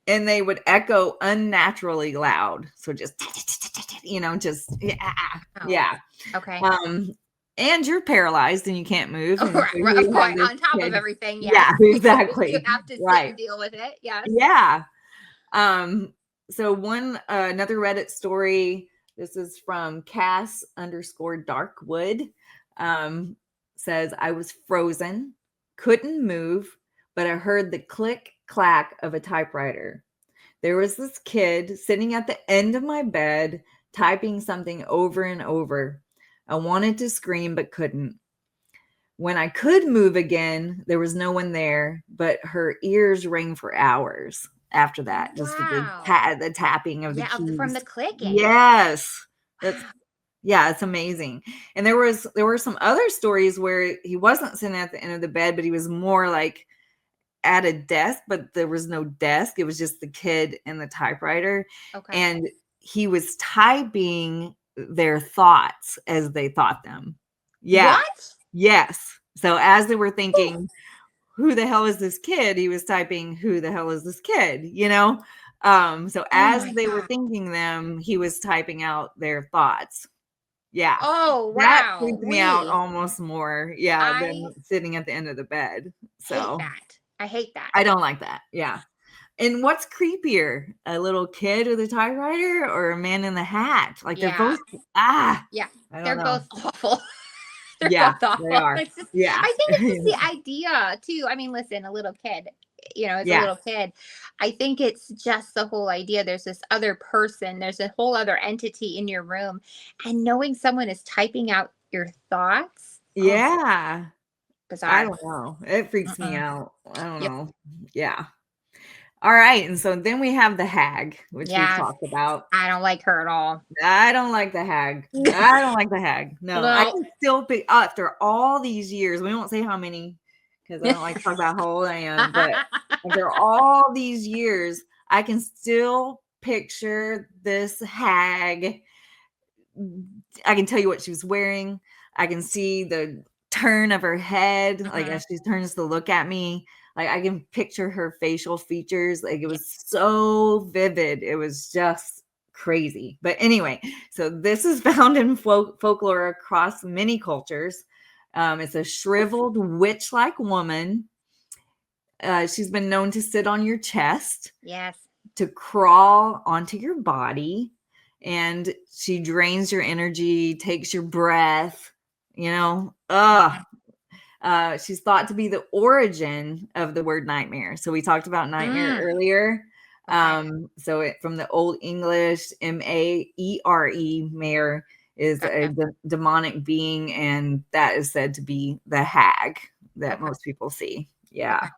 And they would echo unnaturally loud. So just, you know, just, yeah. Okay. And you're paralyzed and you can't move. Oh, right. On top of everything. Yeah, exactly. You have to sit and deal with it. Yes. Yeah. So another Reddit story, this is from Cass_Darkwood, says, I was frozen, couldn't move, but I heard the click clack of a typewriter. There was this kid sitting at the end of my bed, typing something over and over. I wanted to scream, but couldn't. When I could move again, there was no one there, but her ears rang for hours after that. Just the tapping of the keys. From the clicking. Yes. It's amazing. And there were some other stories where he wasn't sitting at the end of the bed, but he was more like at a desk, but there was no desk. It was just the kid and the typewriter. Okay. And he was typing their thoughts as they thought them. Yeah. What? Yes. So as they were thinking, who the hell is this kid? He was typing, who the hell is this kid? You know? So as they were thinking them, he was typing out their thoughts. Yeah. Oh, wow. That freaked me out almost more. Yeah. Than sitting at the end of the bed. So I hate that. I don't like that. Yeah. And what's creepier, a little kid with a typewriter or a man in the hat? Like they're both, they're both awful. They're both awful. They are. I think it's just the idea too. I mean, listen, a little kid, you know, it's a little kid. I think it's just the whole idea. There's this other person, there's a whole other entity in your room, and knowing someone is typing out your thoughts. Yeah. Bizarre. I don't know. It freaks me out. I don't know. Yeah. All right. And so then we have the hag, which we've talked about. I don't like her at all. I don't like the hag. No, I can still be, after all these years, we won't say how many, because I don't like to talk about how old I am. But after all these years, I can still picture this hag. I can tell you what she was wearing. I can see the turn of her head, like as she turns to look at me. Like I can picture her facial features. Like it was so vivid. It was just crazy. But anyway, so this is found in folklore across many cultures. It's a shriveled witch-like woman. She's been known to sit on your chest. Yes. To crawl onto your body, and she drains your energy, takes your breath, she's thought to be the origin of the word nightmare. So we talked about nightmare earlier. So from the Old English, M-A-E-R-E, mare is a demonic being, and that is said to be the hag that most people see. Yeah.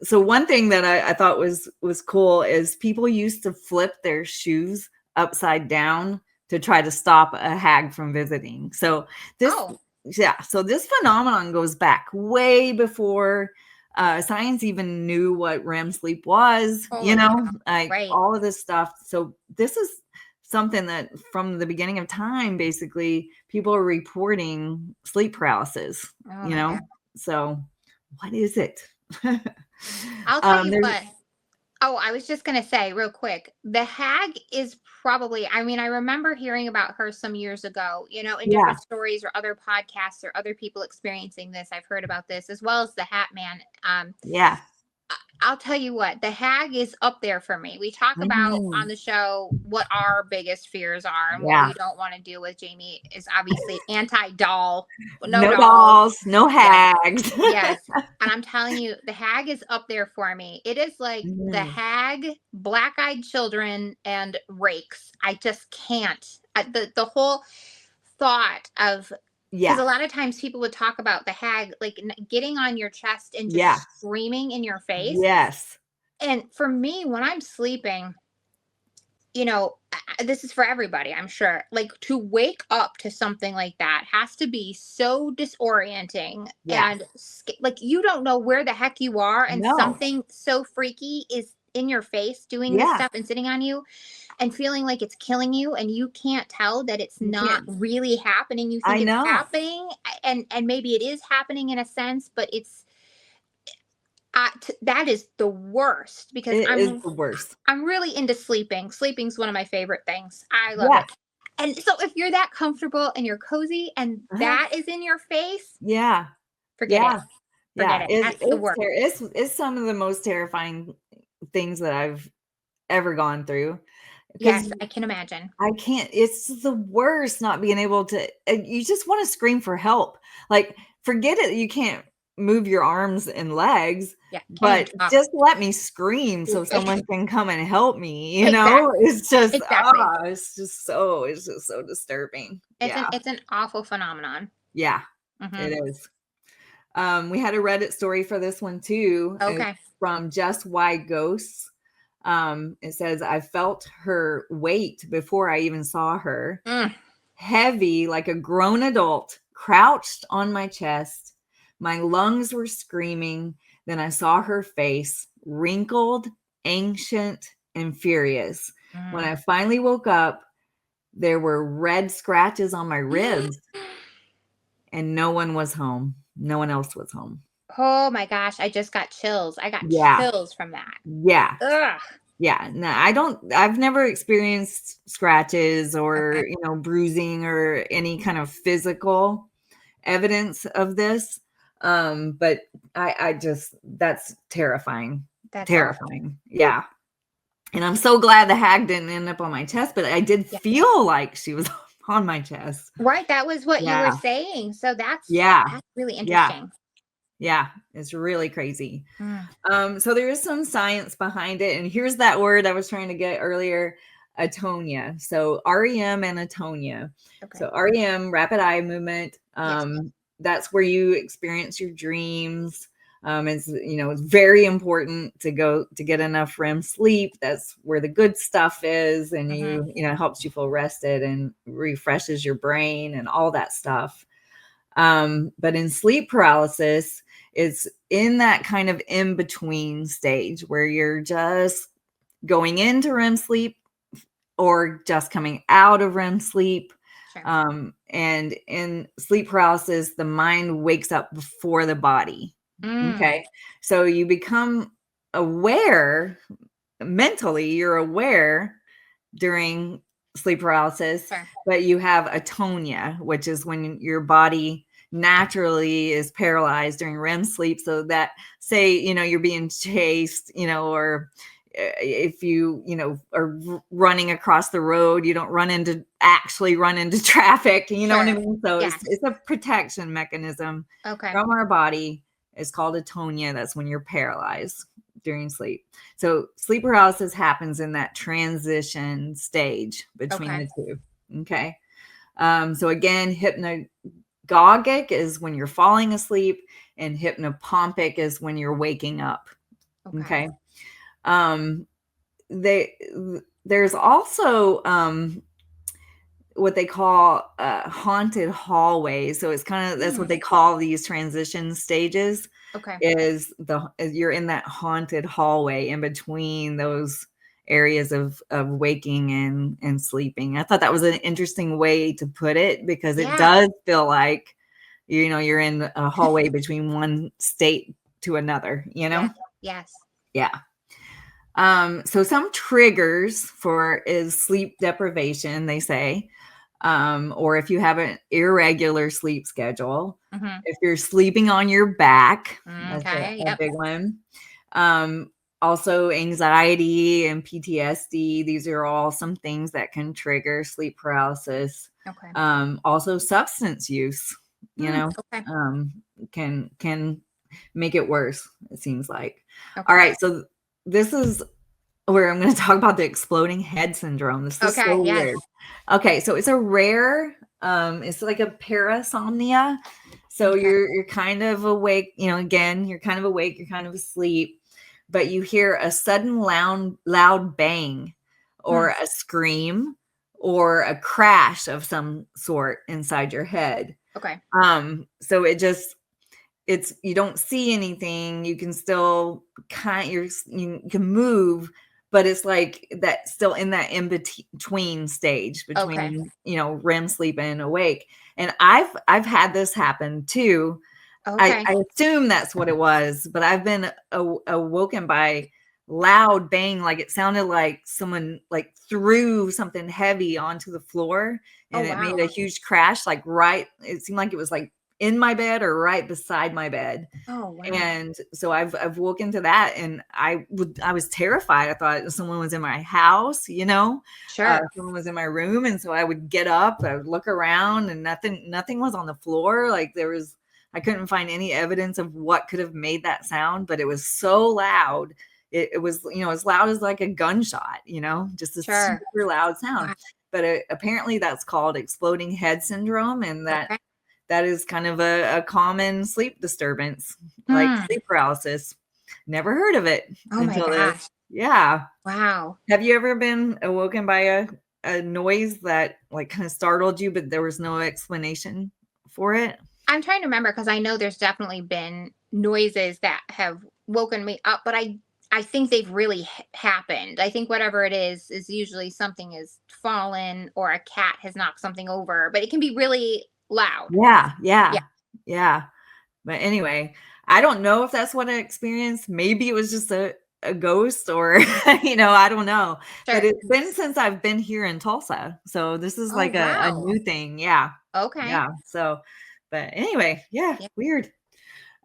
So one thing that I thought was cool is people used to flip their shoes upside down to try to stop a hag from visiting. So this phenomenon goes back way before science even knew what REM sleep was, all of this stuff. So this is something that from the beginning of time, basically people are reporting sleep paralysis, so what is it? I'll tell you what. Oh, I was just going to say real quick. The hag is probably, I mean, I remember hearing about her some years ago, in different stories or other podcasts or other people experiencing this. I've heard about this as well as the Hat Man. I'll tell you what, the hag is up there for me. We talk about on the show what our biggest fears are and what we don't want to deal with. Jamie is obviously anti-doll. No dolls, no hags. Yes. And I'm telling you, the hag is up there for me. It is like the hag, black-eyed children, and rakes. I just can't. The whole thought of... Because a lot of times people would talk about the hag, like getting on your chest and just screaming in your face. Yes. And for me, when I'm sleeping, this is for everybody, I'm sure. Like to wake up to something like that has to be so disorienting. And like you don't know where the heck you are. And something so freaky is in your face doing this stuff and sitting on you. And feeling like it's killing you, and you can't tell that it's not really happening. You think it's happening, and maybe it is happening in a sense, but it's that is the worst because is the worst. I'm really into sleeping. Sleeping's one of my favorite things. I love it. And so if you're that comfortable and you're cozy, and that is in your face, forget it. Forget it. That's the worst. It's some of the most terrifying things that I've ever gone through. Yes, I can imagine. It's the worst not being able to, you just want to scream for help. Like, forget it. You can't move your arms and legs, but just let me scream so someone can come and help me. It's just, it's just so disturbing. It's an awful phenomenon. Yeah, it is. We had a Reddit story for this one too. Okay. From Just Why Ghosts. It says, I felt her weight before I even saw her. Heavy, like a grown adult, crouched on my chest. My lungs were screaming. Then I saw her face, wrinkled, ancient, and furious. When I finally woke up, there were red scratches on my ribs, and no one was home. No one else was home. Oh my gosh, I just got chills. I got chills from that. Yeah. Ugh. Yeah. No, I've never experienced scratches or, bruising or any kind of physical evidence of this. But I just, that's terrifying. That's terrifying. Awful. Yeah. And I'm so glad the hag didn't end up on my chest, but I did feel like she was on my chest. Right. That was what you were saying. So that's really interesting. Yeah, it's really crazy. So there is some science behind it. And here's that word I was trying to get earlier, atonia. So REM and atonia. Okay. So REM, rapid eye movement. That's where you experience your dreams. It's very important to get enough REM sleep. That's where the good stuff is. And it helps you feel rested and refreshes your brain and all that stuff. But in sleep paralysis, It's in that kind of in-between stage where you're just going into REM sleep or just coming out of REM sleep. Sure. And in sleep paralysis, the mind wakes up before the body. Okay. So you become aware mentally, you're aware during sleep paralysis, Sure. but you have atonia, which is when your body naturally is paralyzed during REM sleep. So that, say, you're being chased, or if you are running across the road, you don't actually run into traffic, you know what I mean? So Yes. it's a protection mechanism Okay. from our body. It's called atonia. That's when you're paralyzed during sleep. So sleep paralysis happens in that transition stage between the two. Okay. So again, hypnagogic is when you're falling asleep, and hypnopompic is when you're waking up. Okay. There's also what they call haunted hallways. So it's kind of, that's what they call these transition stages. Okay. Is you're in that haunted hallway in between those areas of waking and sleeping. I thought that was an interesting way to put it, because it does feel like, you're in a hallway between one state to another, Yes. Yeah. So some triggers is sleep deprivation, they say, or if you have an irregular sleep schedule, if you're sleeping on your back, that's a big one. Also anxiety and PTSD. These are all some things that can trigger sleep paralysis. Okay. Also substance use, can make it worse, it seems like. Okay. All right. So this is where I'm going to talk about the exploding head syndrome. This is so weird. Okay. So it's a rare, it's like a parasomnia. So you're kind of awake, again, you're kind of awake, you're kind of asleep, but you hear a sudden loud bang or a scream or a crash of some sort inside your head. Okay. So you don't see anything. You can still you can move, but it's like that, still in that in between stage between, REM sleep and awake. And I've had this happen too. Okay. I assume that's what it was, but I've been awoken by loud bang. Like it sounded like someone like threw something heavy onto the floor, and it made a huge crash. It seemed like it was like in my bed or right beside my bed. Oh, wow. And so I've woken to that, and I was terrified. I thought someone was in my house, Sure. someone was in my room. And so I would get up, I would look around, and nothing was on the floor. Like I couldn't find any evidence of what could have made that sound, but it was so loud. It was, as loud as like a gunshot, just a super loud sound. Wow. But apparently that's called exploding head syndrome. And that is kind of a common sleep disturbance, like sleep paralysis. Never heard of it until this. Yeah. Wow. Have you ever been awoken by a noise that like kind of startled you, but there was no explanation for it? I'm trying to remember, because I know there's definitely been noises that have woken me up, but I think they've really happened. I think whatever it is usually something has fallen or a cat has knocked something over, but it can be really loud. Yeah. But anyway, I don't know if that's what I experienced. Maybe it was just a ghost, or I don't know. Sure. But it's been since I've been here in Tulsa, so this is like a new thing. Yeah. Okay. Yeah. So, but anyway, weird.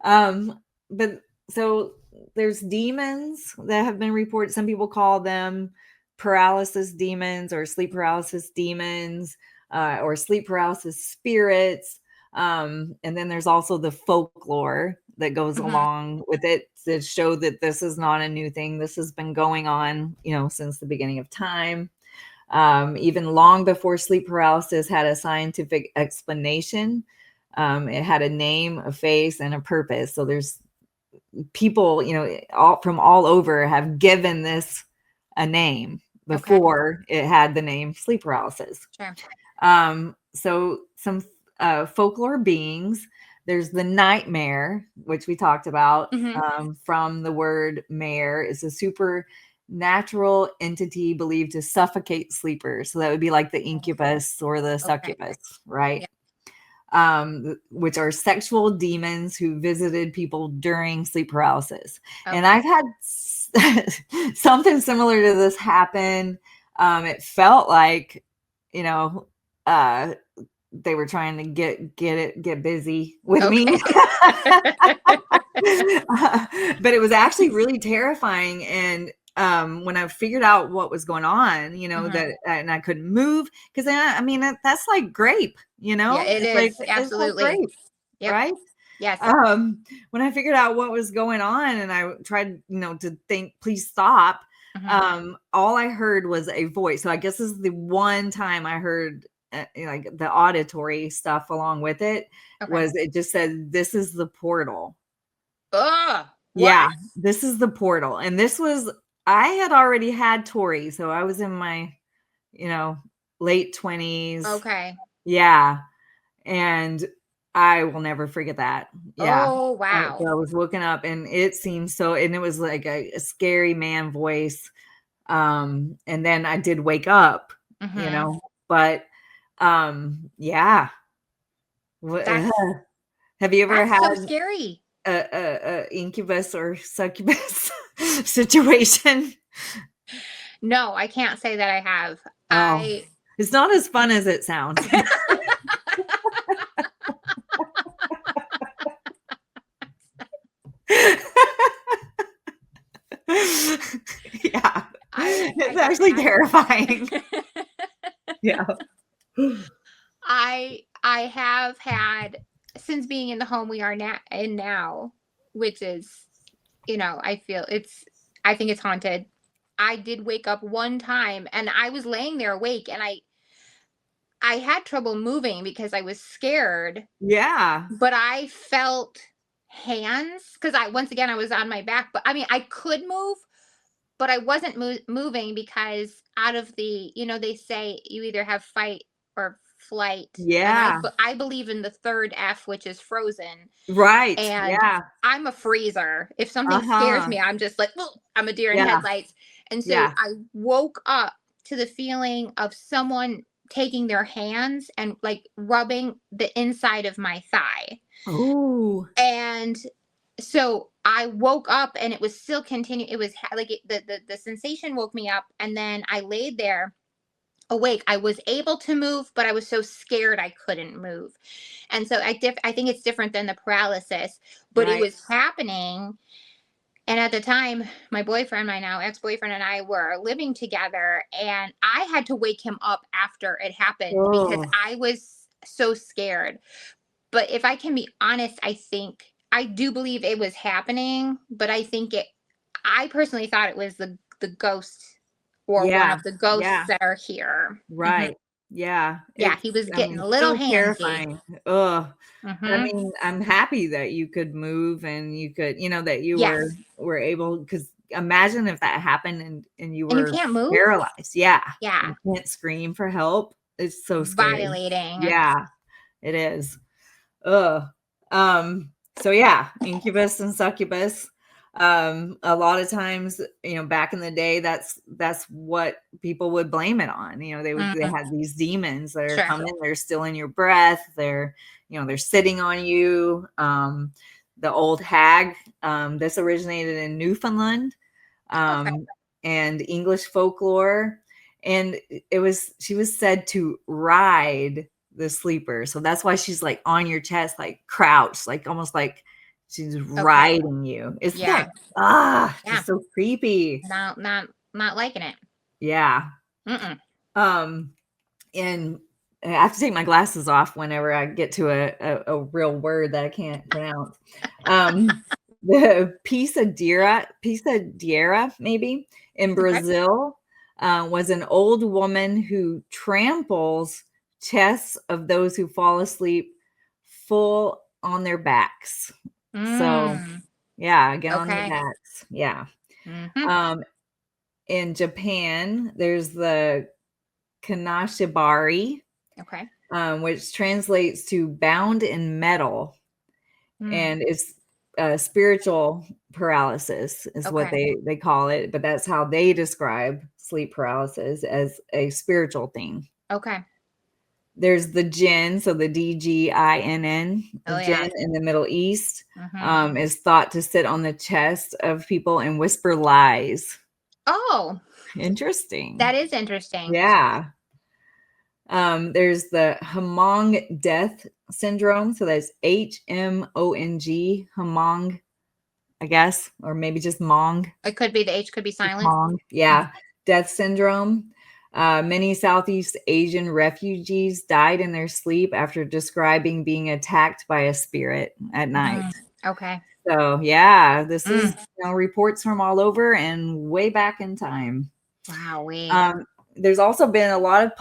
But so there's demons that have been reported. Some people call them paralysis demons or sleep paralysis demons, or sleep paralysis spirits. And then there's also the folklore that goes along with it to show that this is not a new thing. This has been going on, since the beginning of time. Even long before sleep paralysis had a scientific explanation. It had a name, a face, and a purpose. So there's people, from all over have given this a name before it had the name sleep paralysis. Sure. So some folklore beings There's the nightmare, which we talked about, Mm-hmm. from the word mare. Is a supernatural entity believed to suffocate sleepers. So that would be like the incubus or the Okay. succubus, right? Yeah. Which are sexual demons who visited people during sleep paralysis. And Okay. I've had something similar to this happen. It felt like, you know, uh, they were trying to get busy with me. Okay. But it was actually really terrifying. And when I figured out what was going on, Mm-hmm. that, and I couldn't move, because I mean, that's like grape, Yeah, it is. it's like Absolutely. grape, Yep. right? Yes. When I figured out what was going on and I tried, to think, please stop, Mm-hmm. all I heard was a voice. So I guess this is the one time I heard like the auditory stuff along with it. Okay. Was it just said, "This is the portal." Oh, Yeah, what? this is the portal. And this was, I had already had Tori, so I was in my, you know, late 20s. Okay. Yeah. And I will never forget that. Yeah. Oh, So wow. I was looking up and it seemed so, and it was like a scary man voice. And then I did wake up, Mm-hmm. but yeah. That's Have you ever that's so had scary. a incubus or succubus situation? No, I can't say that I have. Oh, I it's not as fun as it sounds. Yeah. I It's can actually terrifying. imagine. Yeah. I have had, since being in the home we are now, which is, I think it's haunted. I did wake up one time and I was laying there awake and I had trouble moving because I was scared, Yeah. but I felt hands because once again I was on my back, but I mean I could move, but I wasn't moving because out of they say you either have fight or flight, and Yeah. I believe in the third F, which is frozen, Right. and Yeah. I'm a freezer. If something scares Uh-huh. me, I'm just like, "Ugh," I'm a deer in Yeah. headlights. And so Yeah. I woke up to the feeling of someone taking their hands and like rubbing the inside of my thigh. Ooh. And so I woke up and it was still continuing. It was like the sensation woke me up, and then I laid there awake. I was able to move, but I was so scared I couldn't move. And so I think it's different than the paralysis, but it Right. was happening. And at the time, my boyfriend, my now ex-boyfriend, and I were living together, and I had to wake him up after it happened because Oh, I was so scared. But if I can be honest, I do believe it was happening, but I personally thought it was the ghost or one yeah. of the ghosts Yeah. that are here. Right. Yeah. Yeah, he was I getting mean, a little so handsy. terrifying. Ugh. I Hmm. mean, I'm happy that you could move and you could, that you were Yes. were able, because imagine if that happened and you And you were can't move? paralyzed. Yeah. Yeah. You can't scream for help. It's so scary. Violating. Yeah, it is. Ugh. So yeah, incubus and succubus. A lot of times, back in the day, that's what people would blame it on. They Mhm. had these demons that are Sure. coming, they're stealing your breath, they're sitting on you. The old hag, this originated in Newfoundland, Okay. um, and English folklore. And she was said to ride the sleeper. So that's why she's like on your chest, like crouched, like almost like she's Okay. riding you. Isn't that Yeah. Yeah. just so creepy? Not liking it. Yeah. Mm-mm. Um, and I have to take my glasses off whenever I get to a real word that I can't pronounce. The Pisadera, maybe, in Okay. Brazil, was an old woman who tramples chests of those who fall asleep full on their backs. So, Mm. yeah, get on your Okay. backs. Yeah. Hmm. Um, in Japan, there's the Kanashibari, Okay. which translates to bound in metal. and it's spiritual paralysis is what Okay. they call it, but that's how they describe sleep paralysis, as a spiritual thing. Okay. There's the jinn, so the Dginn, the Oh yeah. jinn in the Middle East, Mm-hmm. is thought to sit on the chest of people and whisper lies. Oh, Interesting. that is interesting. Yeah. There's the Hmong death syndrome. So that's Hmong, Hmong, I guess, or maybe just Mong. It could be the H could be Just silent. Mong. Yeah. Death syndrome. Many Southeast Asian refugees died in their sleep after describing being attacked by a spirit at night. Okay. So, yeah, this is reports from all over and way back in time. Wow. There's also been a lot of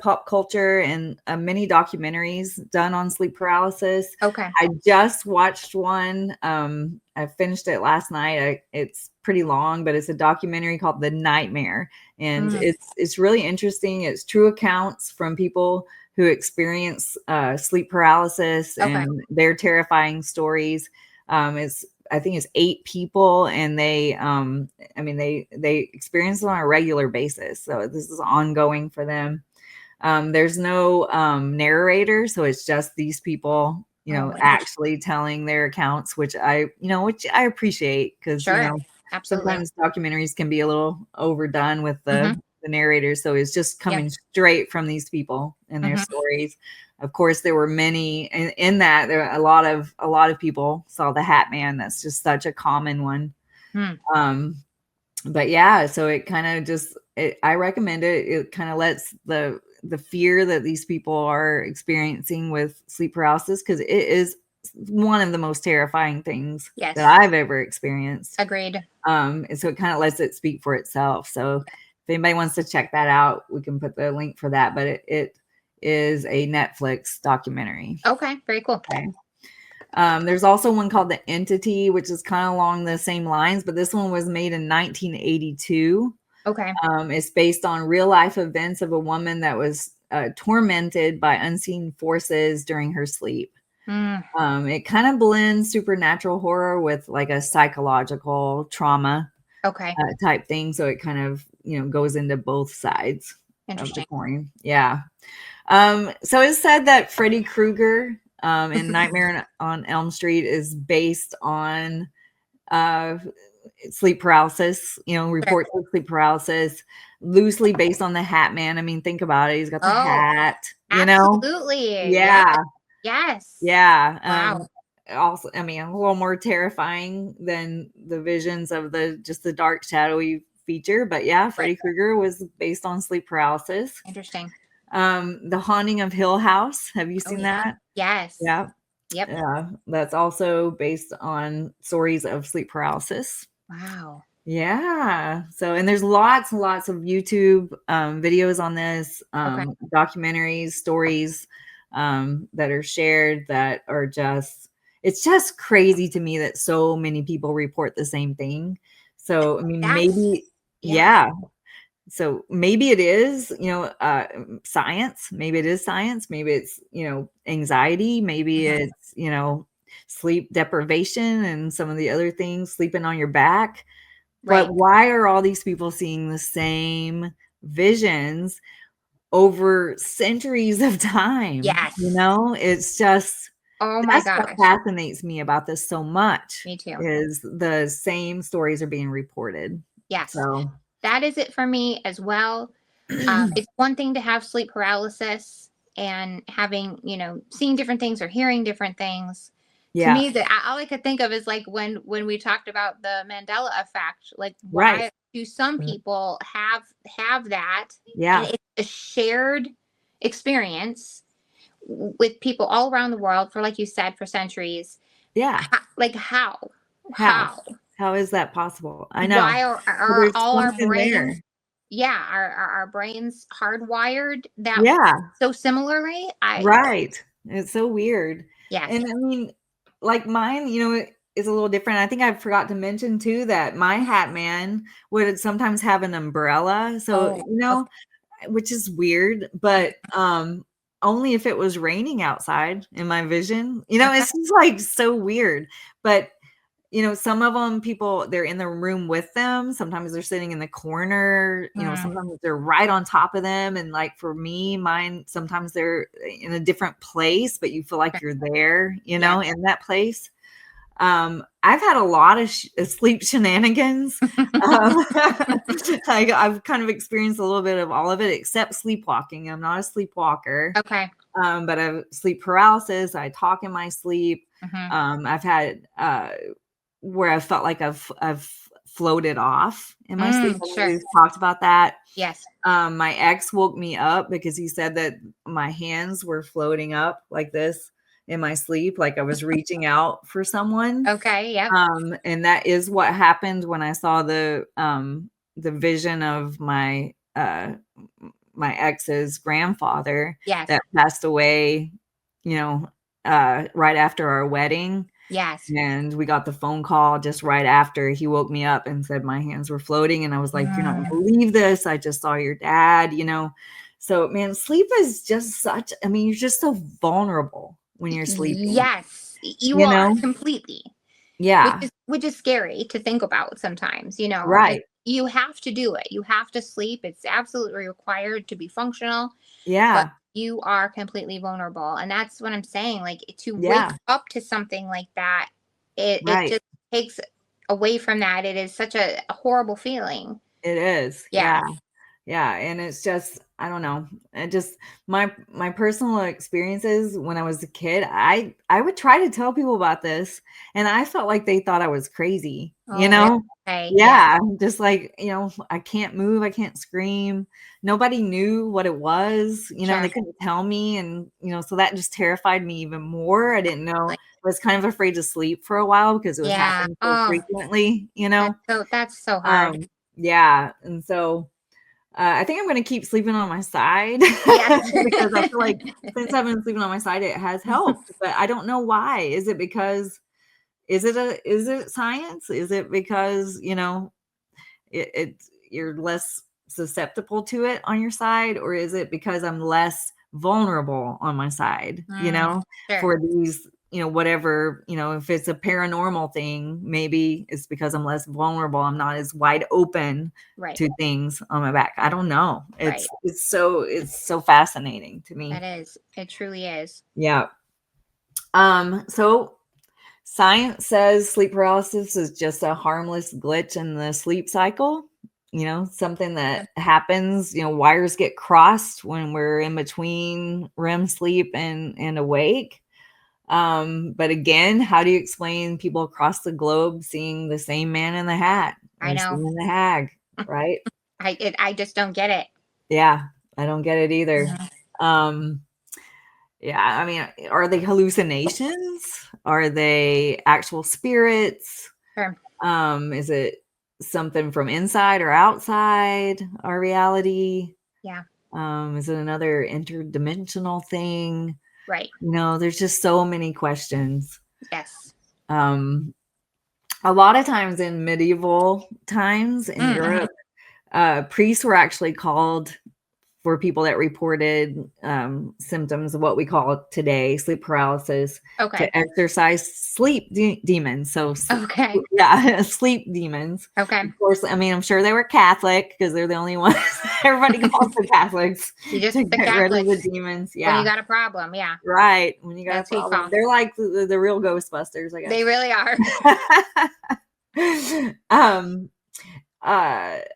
pop culture and many documentaries done on sleep paralysis. Okay. I just watched one. I finished it last night. It's pretty long, but it's a documentary called The Nightmare, and it's really interesting. It's true accounts from people who experience sleep paralysis and their terrifying stories. I think it's 8 people, and they experience it on a regular basis. So this is ongoing for them. There's no narrator, so it's just these people, actually telling their accounts, which I appreciate, because Absolutely. sometimes documentaries can be a little overdone with the narrator. So it's just coming straight from these people and their stories. Of course, there were many in that. There are a lot of people saw the Hat Man. That's just such a common one. But yeah, so it kind of just, I recommend it. It kind of lets the fear that these people are experiencing with sleep paralysis, because it is one of the most terrifying things that I've ever experienced. Agreed. And so it kind of lets it speak for itself. So if anybody wants to check that out, we can put the link for that. But it is a Netflix documentary. Okay, very cool. Okay. There's also one called The Entity, which is kind of along the same lines, but this one was made in 1982. Okay. It's based on real life events of a woman that was tormented by unseen forces during her sleep. It kind of blends supernatural horror with like a psychological trauma type thing. So it kind of, goes into both sides of the coin. Yeah. So it's said that Freddy Krueger in Nightmare on Elm Street is based on sleep paralysis, reports of sleep paralysis, loosely based on the Hat Man. I mean, think about it. He's got the hat, Absolutely. Yeah. Yes. Yeah. Wow. Also, I mean, a little more terrifying than the visions of just the dark, shadowy feature. But yeah, Freddy Krueger was based on sleep paralysis. Interesting. The Haunting of Hill House. Have you seen that? Yes. Yeah. Yep. Yeah. That's also based on stories of sleep paralysis. Wow. Yeah. So, and there's lots and lots of YouTube videos on this, documentaries, stories that are shared that are it's just crazy to me that so many people report the same thing. So, I mean, maybe, So maybe it is, science. Maybe it is science. Maybe it's, anxiety. Maybe it's, sleep deprivation and some of the other things, sleeping on your back. But why are all these people seeing the same visions over centuries of time? Yes. It's just, that's what fascinates me about this so much. Me too. Is the same stories are being reported. Yes. So that is it for me as well. It's one thing to have sleep paralysis and having, seeing different things or hearing different things. To me, all I could think of is like when we talked about the Mandela effect, like why do some people have that? Yeah. And it's a shared experience with people all around the world for, like you said, for centuries. Yeah. How is that possible? I know. Why are all our brains? Yeah, our brains hardwired so similarly. It's so weird. Yes. And I mean, like mine, is a little different. I think I forgot to mention too that my Hat Man would sometimes have an umbrella. So, which is weird, but only if it was raining outside in my vision. You know, Okay. it's just like so weird. But you know, some of them people, they're in the room with them. Sometimes they're sitting in the corner, you know, Mm, sometimes they're right on top of them. And like for me, mine, sometimes they're in a different place, but you feel like okay. you're there, you Yes. know, in that place. I've had a lot of sleep shenanigans. I've kind of experienced a little bit of all of it, except sleepwalking. I'm not a sleepwalker, Okay. but I've sleep paralysis. I talk in my sleep. Hmm. I've had where I felt like I've floated off in my sleep. I know Sure. we've talked about that. Yes. My ex woke me up because he said that my hands were floating up like this in my sleep, like I was reaching out for someone. Okay. Yep. And that is what happened when I saw the vision of my ex's grandfather Yes. that passed away, you know, right after our wedding. Yes. And we got the phone call just right after he woke me up and said my hands were floating. And I was like, "You're not gonna Mm, believe this. I just saw your dad," you know. So man, sleep is just such, I mean, you're just so vulnerable when you're sleeping, yes. You you are know? completely, Yeah. which is scary to think about sometimes. Like Right. you have to do it. You have to sleep. It's absolutely required to be functional, but Yeah. you are completely vulnerable, and that's what I'm saying. Like to wake Yeah. up to something like that, it Right. just takes away from that. It is such a horrible feeling. It is. Yeah. Yeah. Yeah, and it's just, I don't know. It just, my personal experiences when I was a kid, I would try to tell people about this, and I felt like they thought I was crazy, you Oh, really? know? Okay. Yeah. Yeah, just like, you know, I can't move, I can't scream. Nobody knew what it was, you know, Sure. they couldn't tell me, and you know, so that just terrified me even more. I didn't know. Like, I was kind of afraid to sleep for a while because it would yeah. happen so Oh, frequently, you know? that's so hard. Yeah, and so I think I'm gonna keep sleeping on my side Yes. because I feel like since I've been sleeping on my side, it has helped, but I don't know why. Is it because is it science? Is it because, you know, it's you're less susceptible to it on your side, or is it because I'm less vulnerable on my side, you Mm, know, sure. for these, you know, whatever, you know, if it's a paranormal thing, maybe it's because I'm less vulnerable. I'm not as wide open Right. to things on my back. I don't know. Right. It's so fascinating to me. That is. It truly is. Yeah. So science says sleep paralysis is just a harmless glitch in the sleep cycle, you know, something that happens, you know, wires get crossed when we're in between REM sleep and awake. But again, how do you explain people across the globe seeing the same man in the hat I or know. seeing the hag, right? I just don't get it. Yeah, I don't get it either. Mhm. Um, Yeah, I mean, are they hallucinations? Are they actual spirits? Sure. Is it something from inside or outside our reality? Yeah. Is it another interdimensional thing? Right. You know, there's just so many questions. Yes. Um, a lot of times in medieval times in Mm-hmm. Europe, priests were actually called for people that reported symptoms of what we call today sleep paralysis to Okay. exercise sleep demons. So, Okay. yeah, sleep demons. Okay. Of course, I mean, I'm sure they were Catholic because they're the only ones everybody calls the Catholics You just to the get rid of the Catholics demons. when you Yeah, got a problem. Yeah. right. When you got a That's who you problem, call. they're like the real Ghostbusters, I They really are. guess.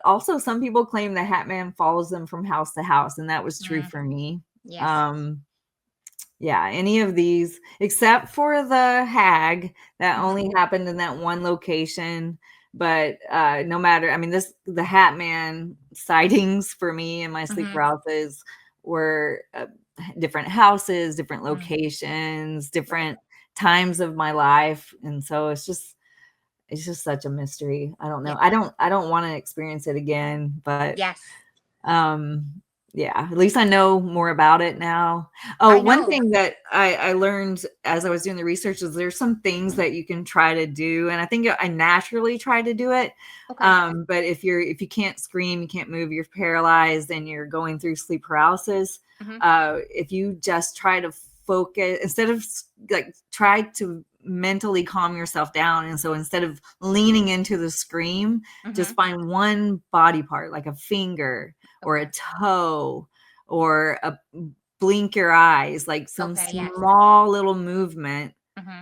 Also, some people claim the Hat Man follows them from house to house, and that was true Mm, for me. yes. Um, yeah, any of these, except for the hag, that Mhm. only happened in that one location. But no matter, I mean, the Hat Man sightings for me and my sleep Mhm. paralysis were different houses, different Mm, locations, right. different times of my life, and so it's just such a mystery. I don't Yeah. know. I don't want to experience it again, but Yes. um Yeah, at least I know more about it now. Oh, I one know. thing that I learned as I was doing the research is there's some things that you can try to do, and I think I naturally try to do it. Okay. But if you can't scream, you can't move, you're paralyzed, and you're going through sleep paralysis, Hmm. if you just try to focus instead of like try to mentally calm yourself down, and so instead of leaning into the scream, just Hmm. find one body part, like a finger or a Okay. toe or a blink your eyes, like some Okay. Yes. small little movement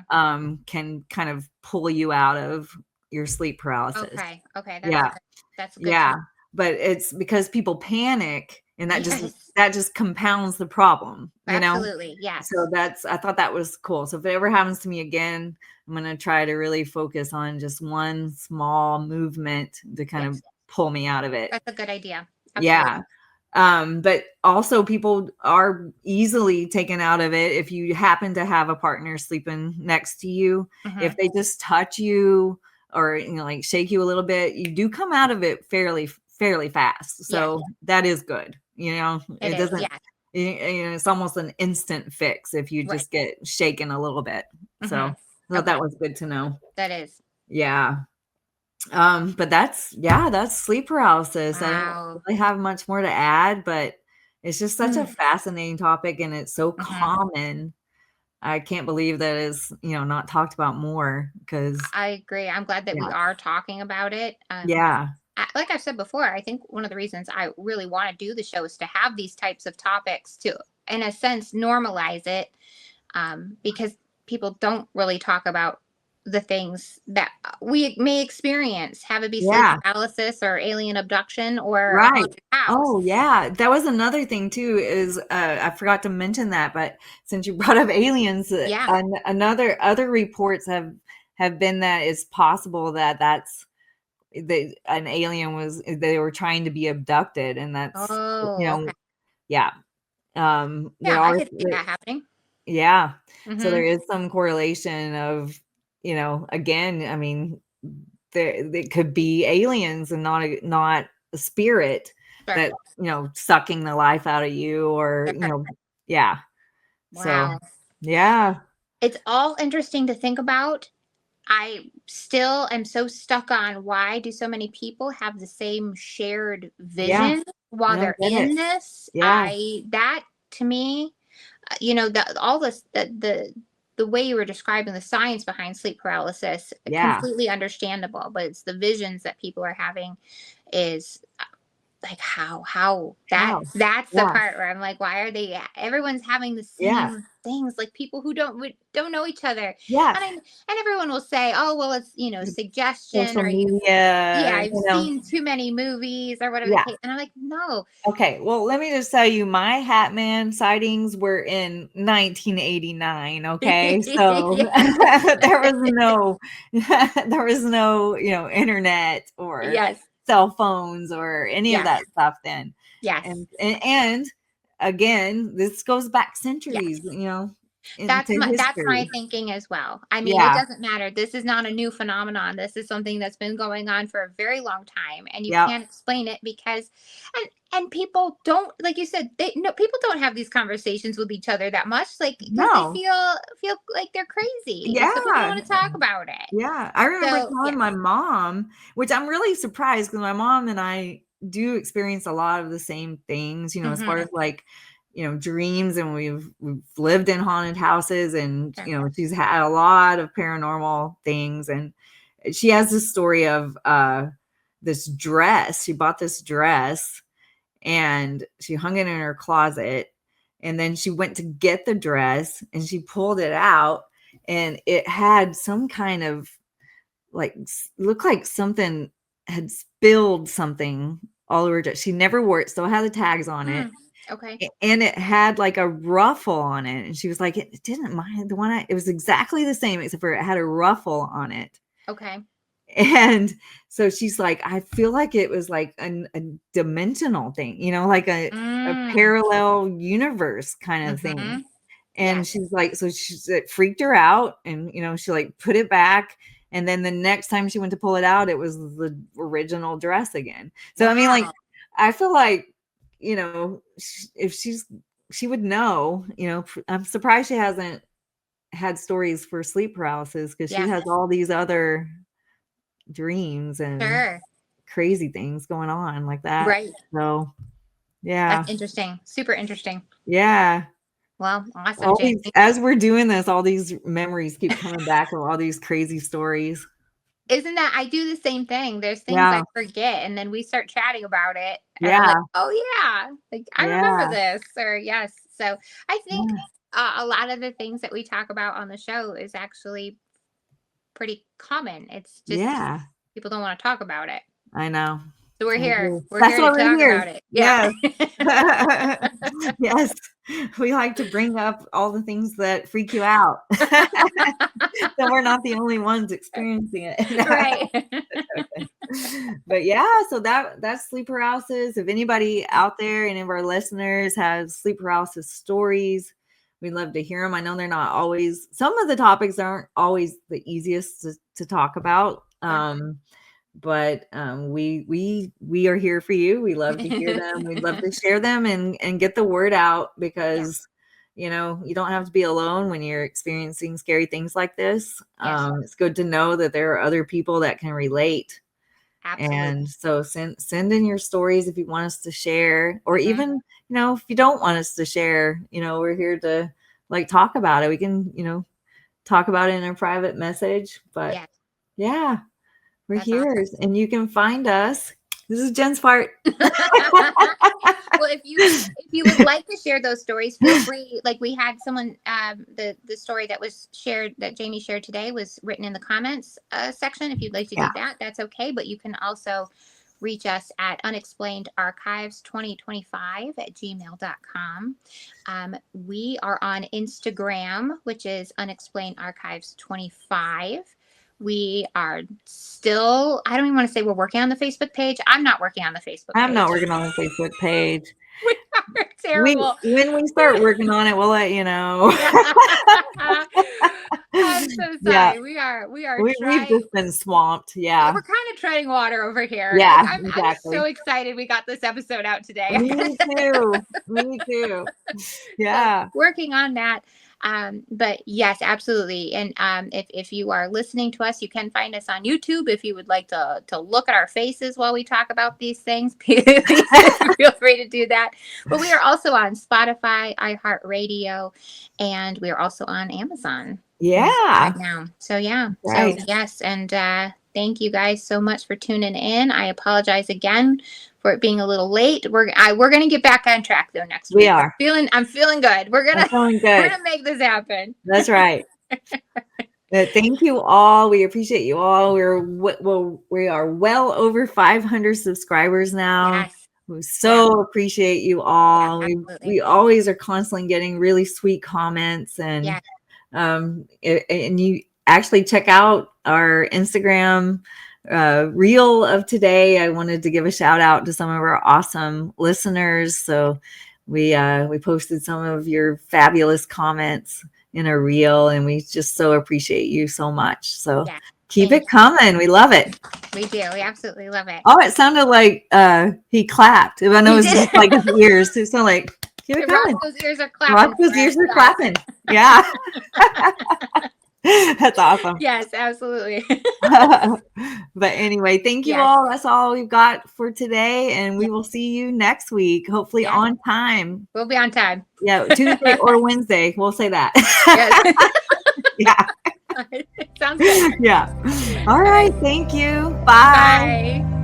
Hmm. can kind of pull you out of your sleep paralysis. Okay. Okay. Yeah. That's good to Yeah. know. But it's because people panic, and Yes. that just compounds the problem, you know? Absolutely. So Yes. I thought that was cool. So if it ever happens to me again, I'm going to try to really focus on just one small movement to kind of Yes. pull me out of it. That's a good idea. Yeah. Absolutely. But also people are easily taken out of it if you happen to have a partner sleeping next to you. If Hmm. they just touch you or like shake you a little bit, you do come out of it fairly fast. Yes. So that is good. It It is. doesn't Yes. it's almost an instant fix if you Right. just get shaken a little bit. Hmm. So I thought Okay. that was good to know. That is. Yeah. But that's sleep paralysis. I don't Wow. really have much more to add, but it's just such a Mm. fascinating topic and it's so Hmm. common. I can't believe that is, not talked about more because I agree. I'm glad that we yeah. are talking about it. Yeah. Like I've said before, I think one of the reasons I really want to do the show is to have these types of topics to, in a sense, normalize it, because people don't really talk about the things that we may experience, have it be sleep Yeah. paralysis or alien abduction or a Right. haunted house. Oh, yeah. That was another thing too is I forgot to mention that, but since you brought up aliens, Yeah. another other reports have been that it's possible that an alien they were trying to be abducted, and that's Oh, okay. yeah. Yeah, There I are could see that happening. yeah. So Hmm. there is some correlation of, again, I mean, there could be aliens and not a spirit Sure. that, sucking the life out of you or, Sure. yeah. So, Wow. yeah. It's all interesting to think about. I still am so stuck on why do so many people have the same shared Yeah. vision I while don't they're get it. in this. Yeah. I that to me, that all this the way you were describing the science behind sleep paralysis, Yeah. completely understandable. But it's the visions that people are having is like how How? that's the Yeah. part where I'm like, why are they everyone's having the Yeah. same things, like people who don't know each other. Yeah. And everyone will say, oh well, it's suggestion, Social or you yeah, media, I've seen too many movies or whatever the yeah. case. And I'm like, no. Okay, well, let me just tell you, my Hatman sightings were in 1989, okay? So, Yes. there was no there was no, internet or Yes. cell phones or any of Yes. that stuff then. Yes. And again, this goes back centuries, Yes. into That's my history. thinking as well. I mean, it Yeah, doesn't matter. This is not a new phenomenon. This is something that's been going on for a very long time, and you yep. can't explain it because and people don't, like you said, they no people don't have these conversations with each other that much, like, because they No. feel like they're crazy. So people don't Yeah. want to talk about it. Yeah, I remember So, telling yes. my mom, which I'm really surprised because my mom and I do experience a lot of the same things, as far Mhm. as like, dreams, and we've lived in haunted houses, and Sure. she's had a lot of paranormal things, and she has this story of this dress. She bought this dress and she hung it in her closet, and then she went to get the dress and she pulled it out, and it had some kind of like looked like something had spilled something all over it. She never wore it, still had the tags on it. Mm. Okay. And it had like a ruffle on it. And she was like, it didn't mind the one it was exactly the same, except for it had a ruffle on it. Okay. And so she's like, I feel like it was like a dimensional thing, like a Mm. parallel universe kind of thing. Mhm. And Yes. she's like, so it freaked her out, and she like put it back. And then the next time she went to pull it out, it was the original dress again. So I mean, like, Wow. I feel like if she would know, I'm surprised she hasn't had stories for sleep paralysis, because she has all these other dreams and crazy things going on like that. Right. So, yeah. That's interesting. Super interesting. Yeah. Well, awesome, Jamie. As we're doing this, all these memories keep coming back of all these crazy stories. Isn't that, I do the same thing. There's things I forget, and then we start chatting about it. And I'm like, oh yeah, like I remember this, or yes. So I think a lot of the things that we talk about on the show is actually pretty common. It's just people don't want to talk about it. I know. So we're here. We're here to talk about it. Yeah. Yes. We like to bring up all the things that freak you out. So we're not the only ones experiencing it. Right. But yeah, so that's sleep paralysis. If anybody out there, any of our listeners, has sleep paralysis stories, we'd love to hear them. I know they're not always, some of the topics aren't always the easiest to talk about. But we are here for you. We love to hear them. We'd love to share them and get the word out, because you don't have to be alone when you're experiencing scary things like this. It's good to know that there are other people that can relate. Absolutely. And so send in your stories if you want us to share, or even if you don't want us to share, we're here to talk about it. We can talk about it in a private message. But yeah. We're here, awesome. And you can find us. This is Jen's part. Well, if you would like to share those stories, feel free. Like we had someone, the story that was shared, that Jamie shared today, was written in the comments section. If you'd like to do that, that's okay. But you can also reach us at unexplainedarchives2025@gmail.com. We are on Instagram, which is unexplainedarchives25. We are still, I don't even want to say we're working on the Facebook page. I'm not working on the Facebook page. I'm not working on the Facebook page. We are terrible. When we start working on it, we'll let you know. I'm so sorry. We are we've just been swamped. Yeah. We're kind of treading water over here. Yeah, exactly. I'm so excited we got this episode out today. Me too. Yeah. So, working on that. But yes, absolutely. And if you are listening to us, you can find us on YouTube. If you would like to look at our faces while we talk about these things, please feel free to do that. But we are also on Spotify, iHeartRadio, and we are also on Amazon. Yeah. Right now. So yeah. Right. So yes. And thank you guys so much for tuning in. I apologize again for it being a little late. We're going to get back on track though next week. We are. I'm feeling good. We're going to make this happen. That's right. Thank you all. We appreciate you all. We are well over 500 subscribers now. Yes. We so appreciate you all. Yeah, we always are constantly getting really sweet comments, and and you actually check out our Instagram reel of today. I wanted to give a shout out to some of our awesome listeners. So we posted some of your fabulous comments in a reel, and we just so appreciate you so much. So keep it coming. We love it. We do. We absolutely love it. Oh, it sounded like he clapped. I know it's just like his ears. It sounded like, keep it coming. Roscoe's ears are clapping. Roscoe's ears are clapping. Yeah. That's awesome. Yes, absolutely. But anyway, thank you all. That's all we've got for today. And we will see you next week, hopefully on time. We'll be on time. Yeah, Tuesday or Wednesday. We'll say that. Yes. Yeah. Sounds good. Yeah. All right. Thank you. Bye. Bye.